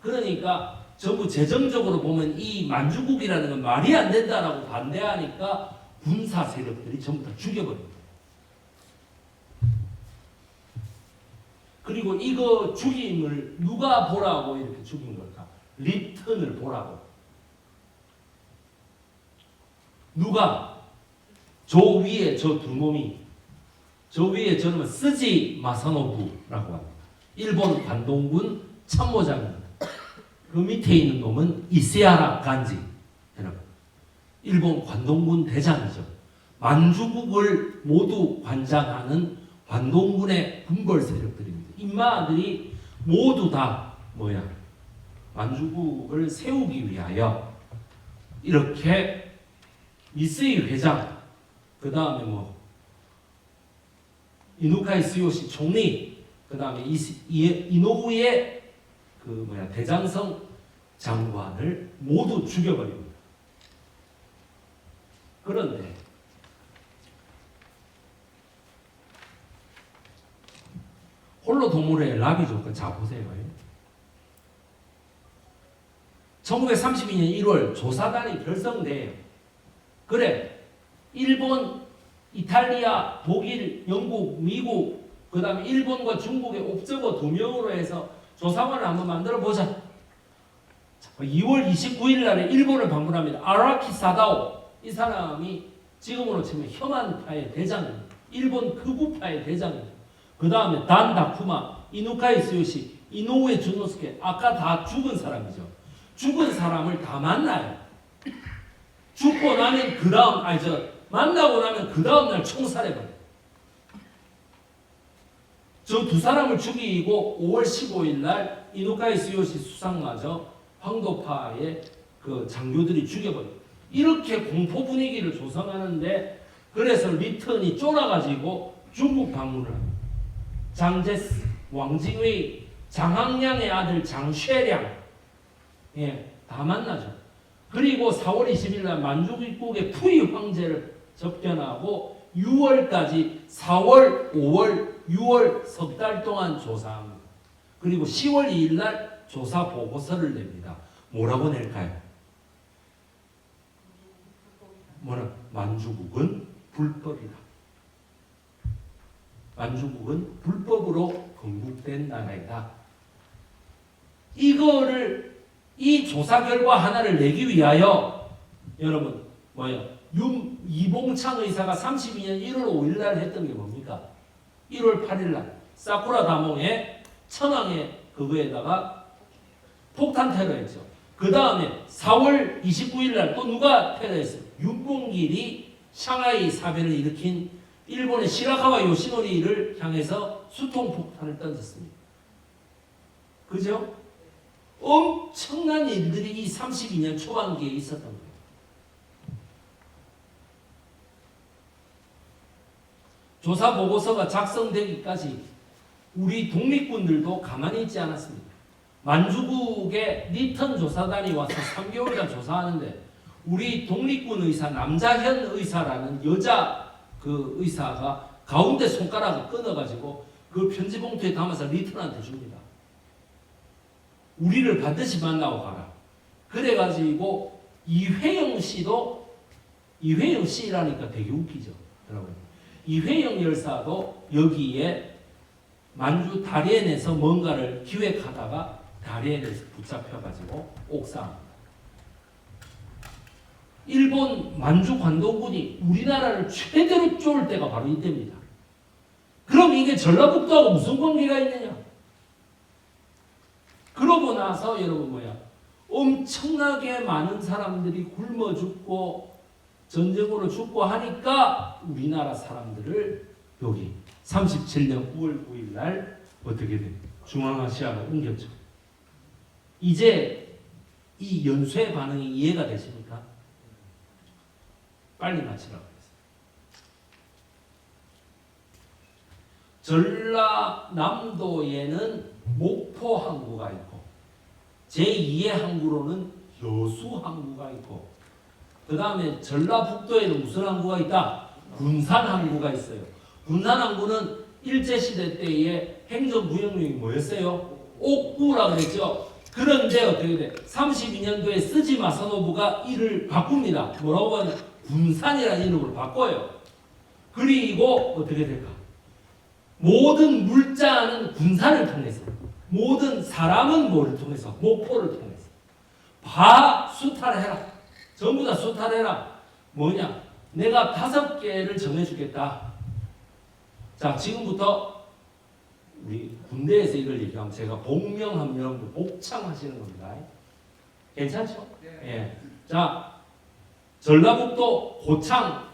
그러니까 전부 재정적으로 보면 이 만주국이라는 건 말이 안 된다라고 반대하니까 군사 세력들이 전부 다 죽여버립니다. 그리고 이거 죽임을 누가 보라고 이렇게 죽인 걸까? 리튼을 보라고. 누가? 저 위에 저 두 놈이, 저 위에 저놈은 스지 마사노부라고 합니다. 일본 관동군 참모장입니다. 그 밑에 있는 놈은 이세하라 간지, 여러분 일본 관동군 대장이죠. 만주국을 모두 관장하는 관동군의 군벌 세력들입니다. 인마들이 모두 다 뭐야? 만주국을 세우기 위하여 이렇게 미쓰이 회장, 그 다음에 뭐 이누카이 스요시 총리, 그 다음에 이노우의 그 뭐야 대장성 장관을 모두 죽여버립니다. 그런데 홀로도모르의 락이죠. 자 보세요. 1932년 1월 조사단이 결성돼요. 그래, 일본, 이탈리아, 독일, 영국, 미국, 그 다음에 일본과 중국의 옵저버 2명으로 해서 조사관을 한번 만들어 보자. 2월 29일 날에 일본을 방문합니다. 아라키 사다오, 이 사람이 지금으로 치면 혐한파의 대장입니다. 일본 극우파의 대장입니다. 그 다음에 단다쿠마, 이누카이 스요시, 이노우에 준노스케, 아까 다 죽은 사람이죠. 죽은 사람을 다 만나요. 죽고 나면 그 다음, 만나고 나면 그 다음 날 총살해버려요. 저 두 사람을 죽이고 5월 15일 날 이누카이 스요시 수상마저 황도파의 그 장교들이 죽여버려요. 이렇게 공포 분위기를 조성하는데, 그래서 리튼이 쫄아가지고 중국 방문을 합니다. 장제스, 왕징웨이, 장항량의 아들 장쉐량, 다 만나죠. 그리고 4월 20일 날 만주국의 푸이 황제를 접견하고 6월까지 4월, 5월, 6월 석 달 동안 조사합니다. 그리고 10월 2일 날 조사 보고서를 냅니다. 뭐라고 낼까요? 만주국은 불법이다. 만주국은 불법으로 건국된 나라이다. 이 조사 결과 하나를 내기 위하여 여러분 이봉창 의사가 32년 1월 5일 날 했던 게 뭡니까? 1월 8일 날 사쿠라 다몽에 천황의 그거에다가 폭탄 테러했죠. 그 다음에 4월 29일 날 또 누가 테러했어요? 윤봉길이 샹하이 사변을 일으킨 일본의 시라카와 요시노리를 향해서 수통폭탄을 던졌습니다. 그죠? 엄청난 일들이 이 32년 초반기에 있었던 거예요. 조사 보고서가 작성되기까지 우리 독립군들도 가만히 있지 않았습니다. 만주국의 리턴 조사단이 와서 3개월간 조사하는데 우리 독립군 의사 남자현 의사라는 여자 그 의사가 가운데 손가락을 끊어가지고 그 편지 봉투에 담아서 리턴한테 줍니다. 우리를 반드시 만나고 가라. 그래가지고 이회영 씨라니까 되게 웃기죠, 여러분. 이회영 열사도 여기에 만주 다리엔에서 뭔가를 기획하다가 다리엔에서 붙잡혀가지고 옥사합니다. 일본 만주 관동군이 우리나라를 최대로 쫄 때가 바로 이때입니다. 그럼 이게 전라북도하고 무슨 관계가 있느냐? 그러고 나서 여러분 엄청나게 많은 사람들이 굶어 죽고 전쟁으로 죽고 하니까 우리나라 사람들을 여기 37년 9월 9일 날 어떻게 돼? 중앙아시아로 옮겼죠. 이제 이 연쇄 반응이 이해가 되십니까? 빨리 마치라고 했어요. 전라남도에는 목포 항구가 있고 제2의 항구로는 여수 항구가 있고 그 다음에 전라북도에는 무슨 항구가 있다? 군산 항구가 있어요. 군산 항구는 일제시대 때의 행정구역명이 뭐였어요? 옥구라 그랬죠. 그런데 어떻게 돼? 32년도에 스지 마사노부가 이를 바꿉니다. 뭐라고 하냐? 군산이라는 이름으로 바꿔요. 그리고 어떻게 될까? 모든 물자는 군산을 통해서, 모든 사람은 뭐를 통해서? 목포를 통해서. 수탈해라. 전부 다 수탈해라. 뭐냐? 내가 5개를 정해주겠다. 자, 지금부터 우리 군대에서 이걸 얘기하면 제가 복명하면 여러분들 복창하시는 겁니다. 괜찮죠? 예. 자, 전라북도 고창.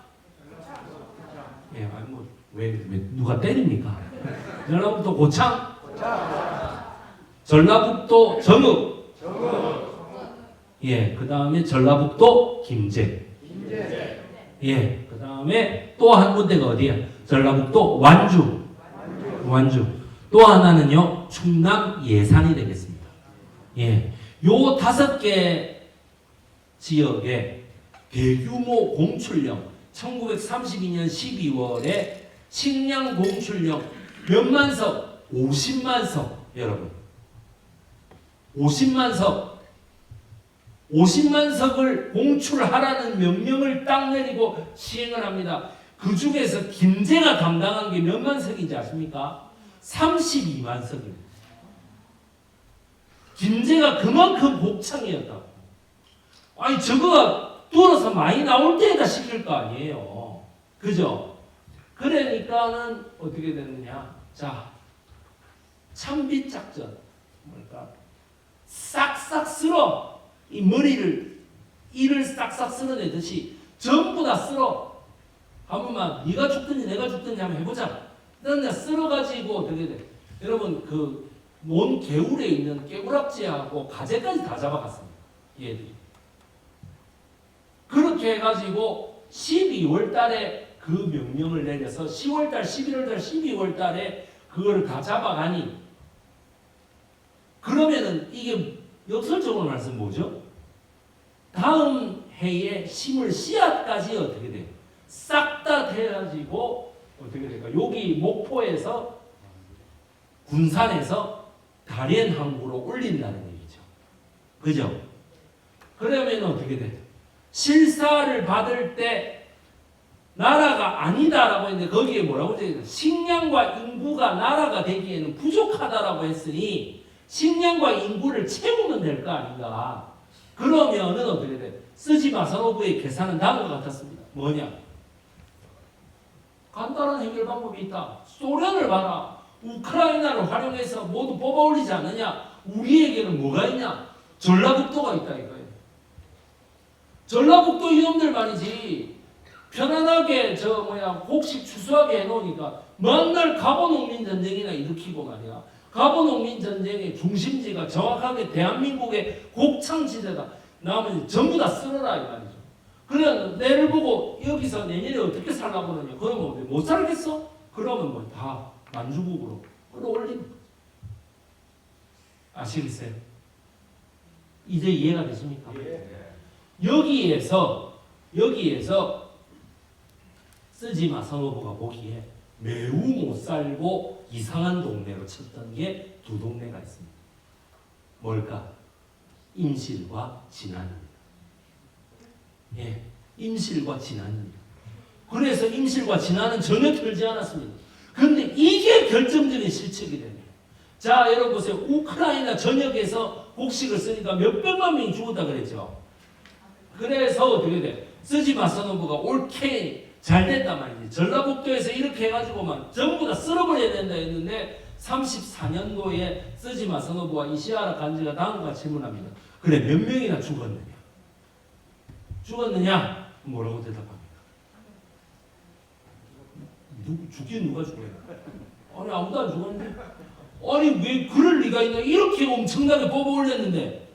예, 아니 왜 누가 때립니까? 전라북도 고창. 전라북도 정읍. 예, 그 다음에 전라북도 김제. 예, 그 다음에 또 한 군데가 어디야? 전라북도 완주. 또 하나는요, 충남 예산이 되겠습니다. 예, 요 5개 지역에 대규모 공출령, 1932년 12월에 식량 공출령 몇만 석? 50만 석, 여러분. 50만 석을 공출하라는 명령을 딱 내리고 시행을 합니다. 그 중에서 김제가 담당한 게 몇만 석인지 아십니까? 32만 석입니다. 김제가 그만큼 복창이었다고. 아니 저거가 뚫어서 많이 나올 때에다 시킬 거 아니에요. 그죠? 그러니까는 어떻게 됐느냐? 자, 참빗 작전. 뭘까? 싹싹 쓸어. 이 머리를 이를 싹싹 쓸어내듯이 전부 다 쓸어. 한 번만 네가 죽든지 내가 죽든지 한번 해보자. 그러니까 쓸어가지고 어떻게 돼? 여러분 그 논 개울에 있는 깨구락지하고 가재까지 다 잡아갔습니다. 얘들이. 그렇게 해가지고 12월 달에 그 명령을 내려서 10월 달, 11월 달, 12월 달에 그걸 다 잡아가니 그러면은 이게 역설적으로 말씀 뭐죠? 다음 해에 심을 씨앗까지 어떻게 돼요? 싹 다 돼가지고 어떻게 될까? 여기 목포에서 군산에서 다롄 항구로 올린다는 얘기죠. 그죠? 그러면 어떻게 돼? 실사를 받을 때 나라가 아니다라고 했는데 거기에 뭐라고 되어 있나? 식량과 인구가 나라가 되기에는 부족하다라고 했으니 식량과 인구를 채우면 될 거 아닌가? 그러면은 어떻게 돼? 쓰지 마사노부의 계산은 다음과 같았습니다. 뭐냐? 간단한 해결 방법이 있다. 소련을 봐라. 우크라이나를 활용해서 모두 뽑아올리지 않느냐? 우리에게는 뭐가 있냐? 전라북도가 있다 이거예요. 전라북도 이놈들 말이지. 편안하게 곡식 추수하게 해놓으니까 맨날 갑오농민전쟁이나 일으키고 말이야. 갑오농민전쟁의 중심지가 정확하게 대한민국의 곡창지대다. 나머지 전부 다 쓸어라 이 말이죠. 그래 내를 보고 여기서 내년에 어떻게 살라고 그러냐. 그러면 못 살겠어? 그러면 뭐 다 만주국으로 끌어올린 거죠. 아시겠어요? 이제 이해가 되십니까? 여기에서 쓰지 마사노부가 보기에 매우 못 살고 이상한 동네로 쳤던 게 두 동네가 있습니다. 뭘까? 임실과 진안입니다. 예, 임실과 진안입니다. 그래서 임실과 진안은 전혀 털지 않았습니다. 그런데 이게 결정적인 실책이 됩니다. 자, 여러분 보세요. 우크라이나 전역에서 곡식을 쓰니까 몇백만 명이 죽었다 그랬죠. 그래서 어떻게 돼? 쓰지 마사노부가 옳게 잘 됐단 말이지. 전라북도에서 이렇게 해가지고만 전부 다 쓸어버려야 된다 했는데 34년도에 쓰지 마사노부와 이시하라 간지가 다음과 질문합니다. 그래 몇 명이나 죽었느냐? 죽었느냐? 뭐라고 대답합니까? 죽긴 누가 죽어요? 아니 아무도 안 죽었는데. 아니 왜 그럴 리가 있나? 이렇게 엄청나게 뽑아 올렸는데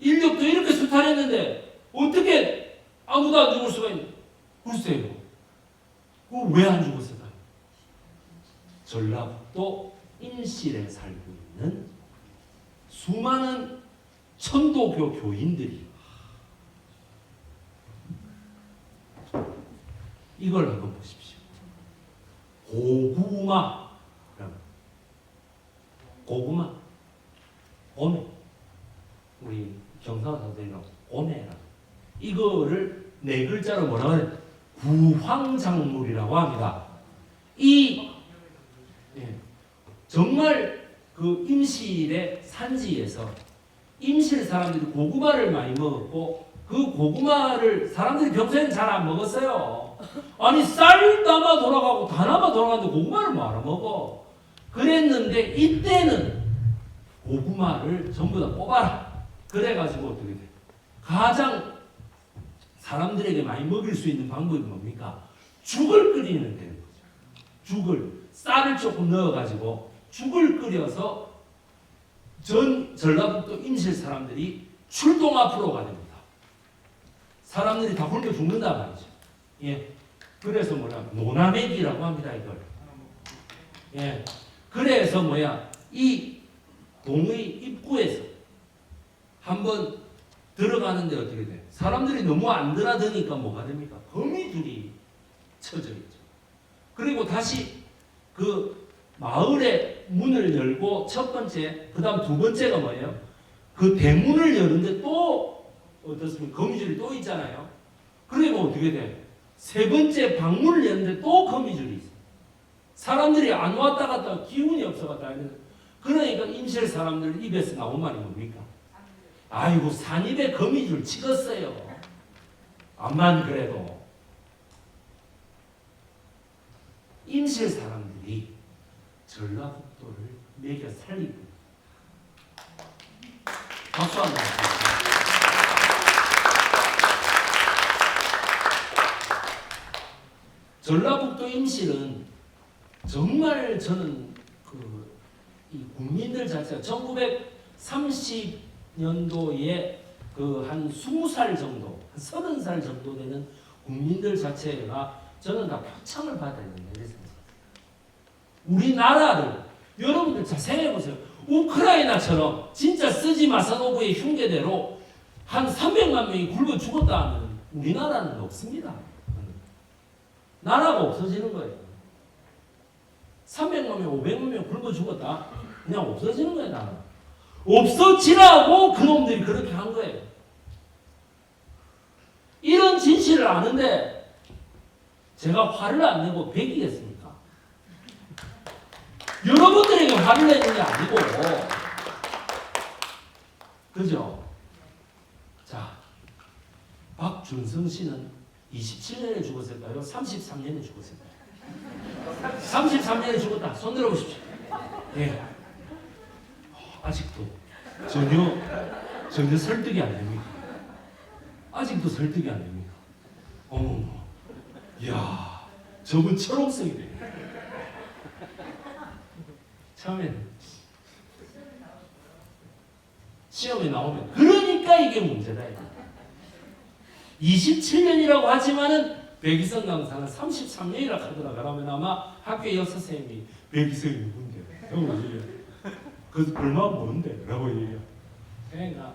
인력도 이렇게 수탈했는데 어떻게 아무도 안 죽을 수가 있나? 글쎄요. 왜 안 죽었을까요? 전라북도 임실에 살고 있는 수많은 천도교 교인들이 이걸 한번 보십시오. 고구마, 고메. 우리 경상도 사람들이랑 고메라. 이거를 네 글자로 뭐라고 하냐? 구황작물이라고 합니다. 정말 그 임실의 산지에서 임실 사람들이 고구마를 많이 먹었고 그 고구마를 사람들이 평소에는 잘 안 먹었어요. 아니 쌀 담아 돌아가고 다 남아 돌아가는데 고구마를 말아 먹어. 그랬는데 이때는 고구마를 전부 다 뽑아라. 그래가지고 어떻게 돼? 가장 사람들에게 많이 먹일 수 있는 방법이 뭡니까? 죽을 끓이는 데는 거죠. 쌀을 조금 넣어가지고 죽을 끓여서 전라북도 임실 사람들이 출동 앞으로가 됩니다. 사람들이 다 굶어 죽는다 말이죠. 예. 그래서 노나맥이라고 합니다, 이걸. 예. 그래서 이 동의 입구에서 한번 들어가는데 어떻게 돼? 사람들이 너무 안 드나드니까 뭐가 됩니까? 거미줄이 쳐져 있죠. 그리고 다시 그 마을의 문을 열고 첫 번째, 그 다음 두 번째가 뭐예요? 그 대문을 여는데 또 어떻습니까? 거미줄이 또 있잖아요. 그리고 어떻게 돼? 세 번째 방문을 여는데 또 거미줄이 있어. 사람들이 안 왔다 갔다 기운이 없어 갔다 하는. 그러니까 임실 사람들 입에서 나온 말이 뭡니까? 아이고 산 입에 거미줄 찍었어요. 암만 그래도 임실 사람들이 전라북도를 매겨 살리고 박수 한번 주세요. 전라북도 임실은 정말 저는 이 국민들 자체가 1930년도에 한 20살 정도, 한 30살 정도 되는 국민들 자체가 저는 다 표창을 받아야 된다 이렇게 생각합니다. 우리나라를 여러분들 잘 생각해 보세요. 우크라이나처럼 진짜 쓰지 마사노부의 흉계대로 한 300만 명이 굶어 죽었다 하면 우리나라는 없습니다. 나라가 없어지는 거예요. 300만 명, 500만 명 굶어 죽었다. 그냥 없어지는 거예요, 나라. 없어지라고 그놈들이 그렇게 한 거예요. 이런 진실을 아는데 제가 화를 안 내고 배기겠습니까? 여러분들에게 화를 내는 게 아니고, 그죠? 자, 박준성 씨는 27년에 죽었을까요? 33년에 죽었을까요? 33년에 죽었다. 손 들어보십시오. 예. 아직도 전혀 설득이 안 됩니다. 아직도 설득이 안 됩니다. 어머, 이야, 저분 철옹성이네. 처음에는 시험에 나오면 그러니까 이게 문제다. 27년이라고 하지만은 백이성 강사는 33년이라 하더라. 그러면 아마 학교 역사 선생님이 백이성이 누군데? 라고 얘기해요. 그 얼마 뭔데? 라고 얘기해요. 그러니까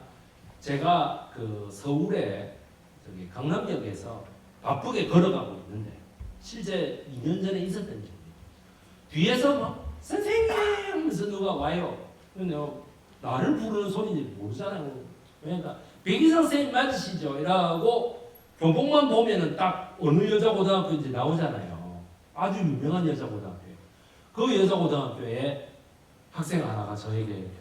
제가 그 서울에 저기 강남역에서 바쁘게 걸어가고 있는데 실제 2년 전에 있었던 일입니다. 뒤에서 막 선생님 하면서 누가 와요. 근데 나를 부르는 소리인지 모르잖아요. 그러니까 백이성 선생님 맞으시죠? 이라고 교복만 보면은 딱 어느 여자고등학교인지 나오잖아요. 아주 유명한 여자고등학교예요. 그 여자고등학교에 학생 하나가 저에게 이렇게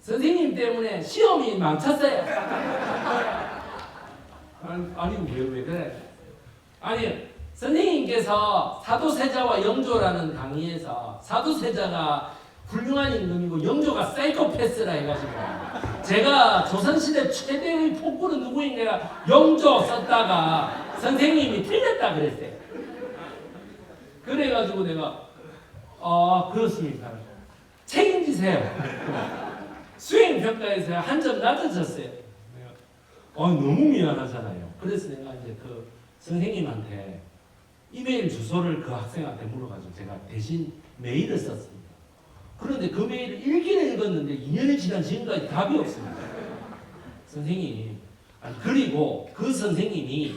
선생님 때문에 시험이 망쳤어요. 아니 왜 그래? 아니 선생님께서 사도세자와 영조라는 강의에서 사도세자가 훌륭한 임금이고 영조가 사이코패스라 해가지고 제가 조선시대 최대의 폭군은 누구인가 영조 썼다가 선생님이 틀렸다 그랬어요. 그래가지고 내가 그렇습니까? 책임지세요. 수행평가에서 한 점 낮아졌어요. 너무 미안하잖아요. 그래서 내가 이제 그 선생님한테 이메일 주소를 그 학생한테 물어가지고 제가 대신 메일을 썼습니다. 그런데 그 메일을 읽기는 읽었는데 2년이 지난 지금까지 답이 없습니다. 선생님, 그리고 그 선생님이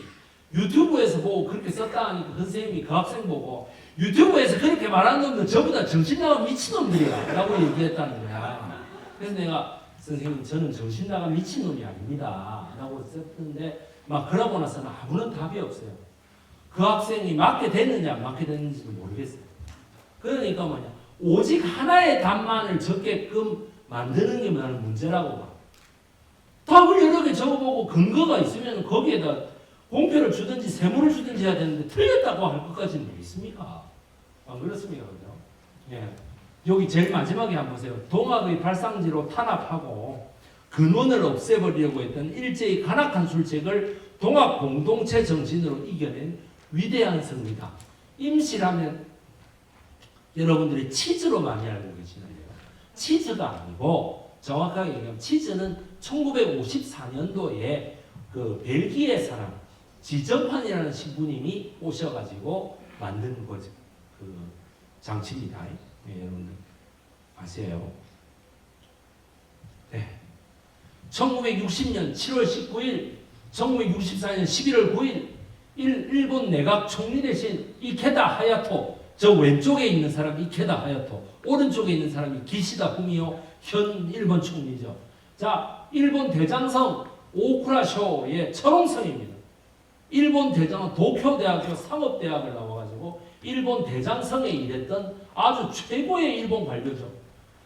유튜브에서 보고 그렇게 썼다 하니까 그 선생님이 그 학생 보고 유튜브에서 그렇게 말하는 놈들 전부 다 정신 나간 미친놈들이야 라고 얘기했다는 거야. 그래서 내가 선생님 저는 정신 나간 미친놈이 아닙니다 라고 썼는데 막 그러고 나서는 아무런 답이 없어요. 그 학생이 맞게 됐느냐 안 맞게 됐는지도 모르겠어요. 그러니까 뭐냐, 오직 하나의 답만을 적게끔 만드는 게 나는 문제라고 봐. 답을 여러 개 적어보고 근거가 있으면 거기에다 공표를 주든지 세모를 주든지 해야 되는데 틀렸다고 할 것까지는 뭐 있습니까? 안 그렇습니까? 그죠? 예. 여기 제일 마지막에 한번 보세요. 동학의 발상지로 탄압하고 근원을 없애버리려고 했던 일제의 간악한 술책을 동학 공동체 정신으로 이겨낸 위대한 성리다. 임시라면 여러분들이 치즈로 많이 알고 계시는데요. 치즈가 아니고 정확하게 얘기하면 치즈는 1954년도에 그 벨기에 사람 지정환이라는 신부님이 오셔가지고 만든 거죠. 그 장치입니다. 네, 여러분들 아세요? 네. 1960년 7월 19일, 1964년 11월 9일 일본 내각 총리 대신 이케다 하야토, 저 왼쪽에 있는 사람이 이케다 하야토, 오른쪽에 있는 사람이 기시다 후미오 현 일본 총리죠. 자, 일본 대장성 오쿠라쇼의 철옹성입니다. 일본 대장은 도쿄대학교 상업대학을 나와가지고 일본 대장성에 일했던 아주 최고의 일본 관료죠.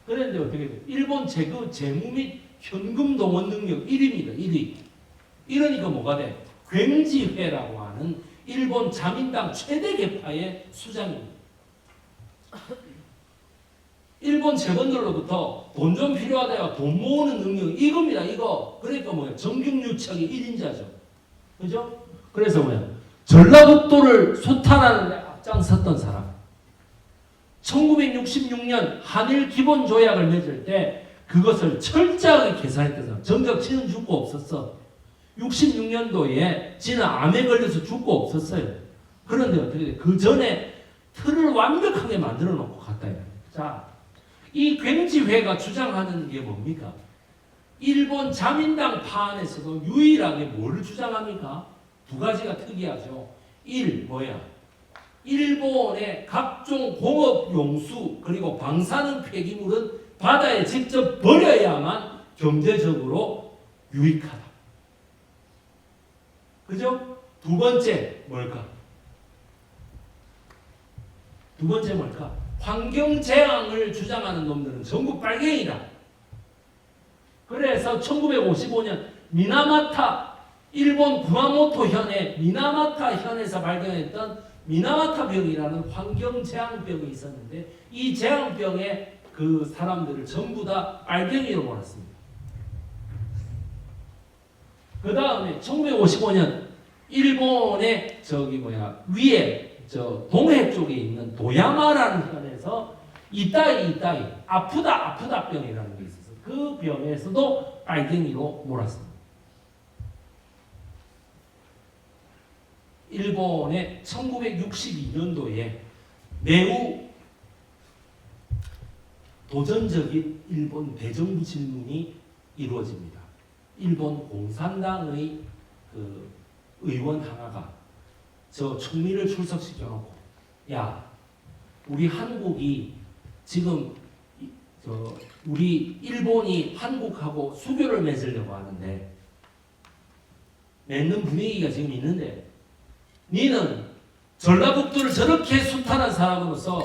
그런데 어떻게 돼요? 일본 재무 및 현금 동원 능력 1위입니다. 1위. 이러니까 뭐가 돼? 굉지회라고 하는 일본 자민당 최대 계파의 수장입니다. 일본 재벌들로부터 돈 좀 필요하다가 돈 모으는 능력 이겁니다. 이거. 그러니까 뭐야? 정경유착의 1인자죠. 그죠? 그래서 뭐야? 전라북도를 소탄하는 데 앞장섰던 사람. 1966년 한일 기본 조약을 맺을 때 그것을 철저하게 계산했던 사람. 정작 지는 죽고 없었어. 66년도에 지는 암에 걸려서 죽고 없었어요. 그런데 어떻게 돼? 그 전에 틀을 완벽하게 만들어 놓고 갔다. 자, 이 굉지회가 주장하는 게 뭡니까? 일본 자민당 파 안에서도 유일하게 뭐를 주장합니까? 두 가지가 특이하죠. 1. 뭐야? 일본의 각종 공업 용수 그리고 방사능 폐기물은 바다에 직접 버려야만 경제적으로 유익하다. 그죠? 두 번째 뭘까? 두 번째 뭘까? 환경재앙을 주장하는 놈들은 전부 빨갱이다. 그래서 1955년 미나마타 일본 구마모토 현의 미나마타 현에서 발견했던 미나마타 병이라는 환경재앙병이 있었는데 이 재앙병에 그 사람들을 전부 다 빨갱이로 몰았습니다. 그 다음에 1955년 일본의 위에 동해 쪽에 있는 도야마라는 현에서 이따이 아프다 병이라는 게 있어서 그 병에서도 빨갱이로 몰았습니다. 일본의 1962년도에 매우 도전적인 일본 대정부 질문이 이루어집니다. 일본 공산당의 그 의원 하나가 저 총리를 출석시켜 놓고 야 우리 한국이 지금 우리 일본이 한국하고 수교를 맺으려고 하는데 맺는 분위기가 지금 있는데 니는 전라북도를 저렇게 수탈한 사람으로서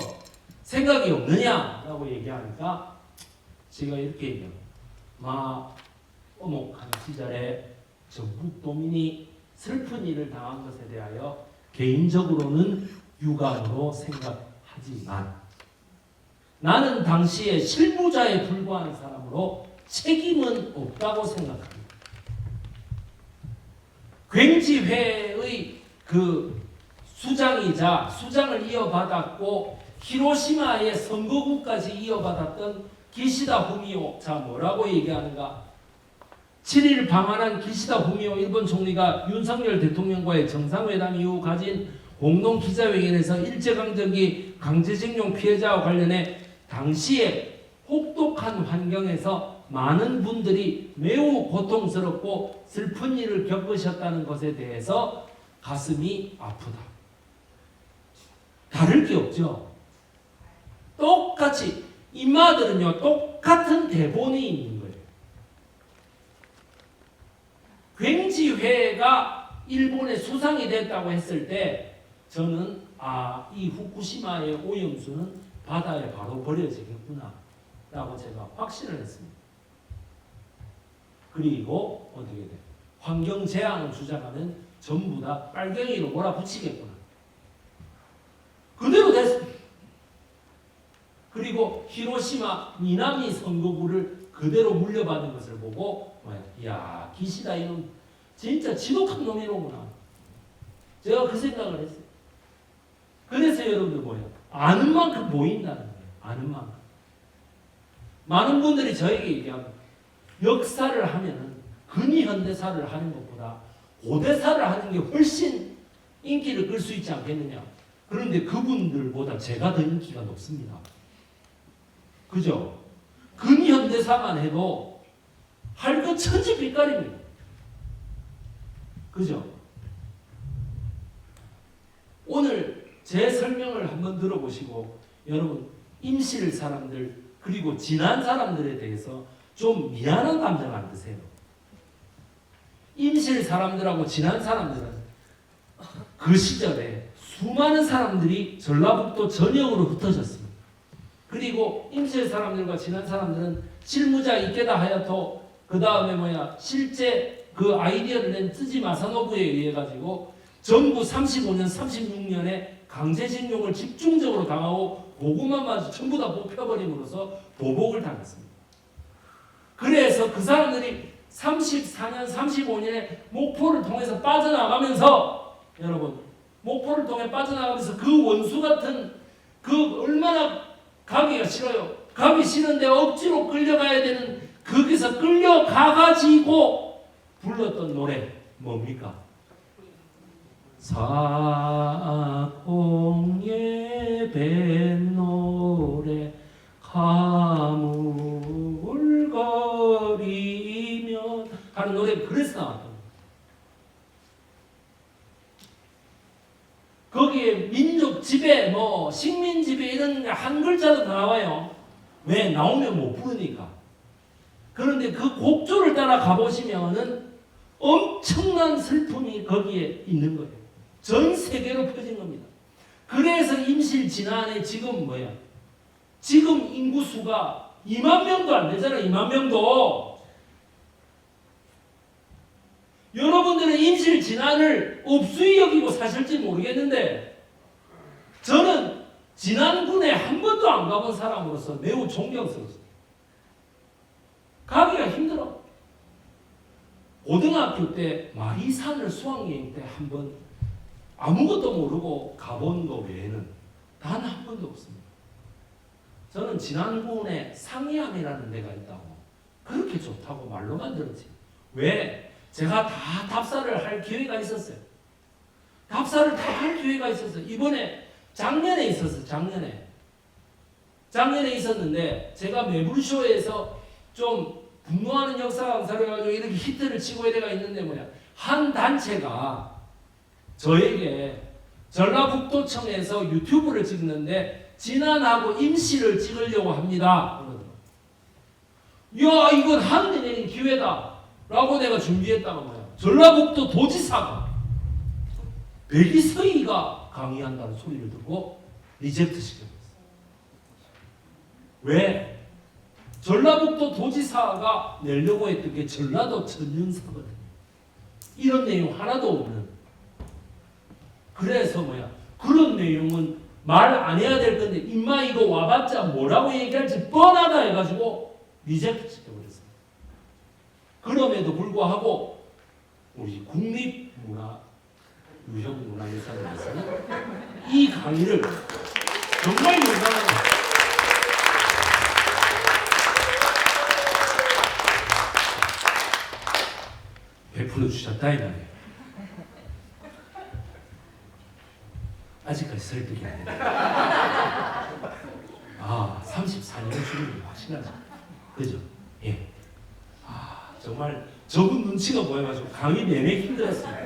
생각이 없느냐라고 얘기하니까 제가 이렇게 얘기합니다. 어목한 시절에 전북도민이 슬픈 일을 당한 것에 대하여 개인적으로는 유감으로 생각하지만 나는 당시에 실무자에 불과한 사람으로 책임은 없다고 생각합니다. 굉지회의 그 수장을 이어받았고 히로시마의 선거구까지 이어받았던 기시다 후미오. 자 뭐라고 얘기하는가? 7일 방한한 기시다 후미오 일본 총리가 윤석열 대통령과의 정상회담 이후 가진 공동 기자회견에서 일제강점기 강제징용 피해자와 관련해 당시에 혹독한 환경에서 많은 분들이 매우 고통스럽고 슬픈 일을 겪으셨다는 것에 대해서 가슴이 아프다. 다를 게 없죠. 똑같이 인마들은요 똑같은 대본이 있는 거예요. 굉지회가 일본의 수상이 됐다고 했을 때 저는 이 후쿠시마의 오염수는 바다에 바로 버려지겠구나 라고 제가 확신을 했습니다. 그리고 어떻게 돼? 환경재앙을 주장하면 전부 다 빨갱이로 몰아붙이겠구나. 그대로 됐습니다. 그리고 히로시마 미나미 선거구를 그대로 물려받은 것을 보고 야 기시다 이놈 진짜 지독한 놈이로구나. 제가 그 생각을 했어요. 그래서 여러분들 아는 만큼 보인다는 거예요. 아는 만큼. 많은 분들이 저에게 얘기합니다. 역사를 하면은 근현대사를 하는 것보다 고대사를 하는 게 훨씬 인기를 끌 수 있지 않겠느냐. 그런데 그분들보다 제가 더 인기가 높습니다. 그죠? 근현대사만 해도 할 것 천지빛깔입니다. 그죠? 오늘 제 설명을 한번 들어보시고 여러분 임실 사람들 그리고 지난 사람들에 대해서 좀 미안한 감정 안 드세요? 임실 사람들하고 지난 사람들은 그 시절에 수많은 사람들이 전라북도 전역으로 흩어졌습니다. 그리고 임실 사람들과 지난 사람들은 실무자 이케다 하야토 그 다음에 실제 그 아이디어를 낸 쯔지 마사노부에 의해 가지고 전부 35년 36년에 강제징용을 집중적으로 당하고 고구마마저 전부 다 뽑혀버림으로써 보복을 당했습니다. 그래서 그 사람들이 34년 35년에 목포를 통해서 빠져나가면서 여러분 목포를 통해 빠져나가면서 그 원수 같은 그 얼마나 가기가 싫어요. 가기 싫은데 억지로 끌려가야 되는 거기서 끌려가가지고 불렀던 노래 뭡니까? 사공예 뱃노래 가물거리면 하는 노래가 그래서 나왔던 거예요. 중에 한 글자도 더 나와요. 왜? 나오면 못 부르니까. 그런데 그 곡조를 따라 가보시면은 엄청난 슬픔이 거기에 있는 거예요. 전 세계로 퍼진 겁니다. 그래서 임실 진안에 지금 뭐야? 지금 인구수가 2만 명도 안 되잖아. 2만 명도. 여러분들은 임실 진안을 업수이 여기고 사실지 모르겠는데 저는 진안군에 한 번도 안 가본 사람으로서 매우 존경스럽습니다. 가기가 힘들어. 고등학교 때 마리산을 수학여행 때 한 번 아무것도 모르고 가본 거 외에는 단 한 번도 없습니다. 저는 진안군에 상이암이라는 데가 있다고 그렇게 좋다고 말로만 들었지. 왜? 제가 다 답사를 할 기회가 있었어요. 답사를 다 할 기회가 있었어요. 이번에 작년에 있었어요. 작년에 있었는데 제가 매불쇼에서 좀 분노하는 역사 강사를 해가지고 이렇게 히트를 치고 이래가 있는데 뭐야. 한 단체가 저에게 전라북도청에서 유튜브를 찍는데 진안하고 임시를 찍으려고 합니다. 야, 이건 하늘이 내린 기회다 라고 내가 준비했다가 뭐야. 전라북도 도지사가 백이서희가 강의한다는 소리를 듣고 리젝트 시켰어요. 왜? 전라북도 도지사가 내려고 했던 게 전라도 천연사거든요. 이런 내용 하나도 없는. 그래서 뭐야. 그런 내용은 말 안 해야 될 건데 임마 이거 와봤자 뭐라고 얘기할지 뻔하다 해가지고 리젝트 시켜버렸어요. 그럼에도 불구하고 우리 국립문화유형문화유산에서는 이 강의를 정말 용감하게 100% 주셨다 이 말이에요. 아직까지 설득이 안 됩니다. 34년 주는 게 확실하죠. 그죠? 예. 정말 적은 눈치가 보여가지고 강의 내내 힘들었습니다.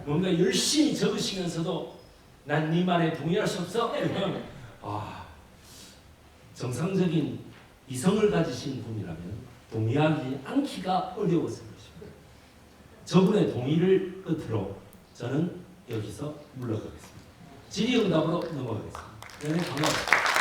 뭔가 열심히 적으시면서도 난 네 말에 동의할 수 없어? 이러면 정상적인 이성을 가지신 분이라면 동의하지 않기가 어려웠을 것입니다. 저분의 동의를 끝으로 저는 여기서 물러가겠습니다. 질의응답으로 넘어가겠습니다. 네, 반갑습니다.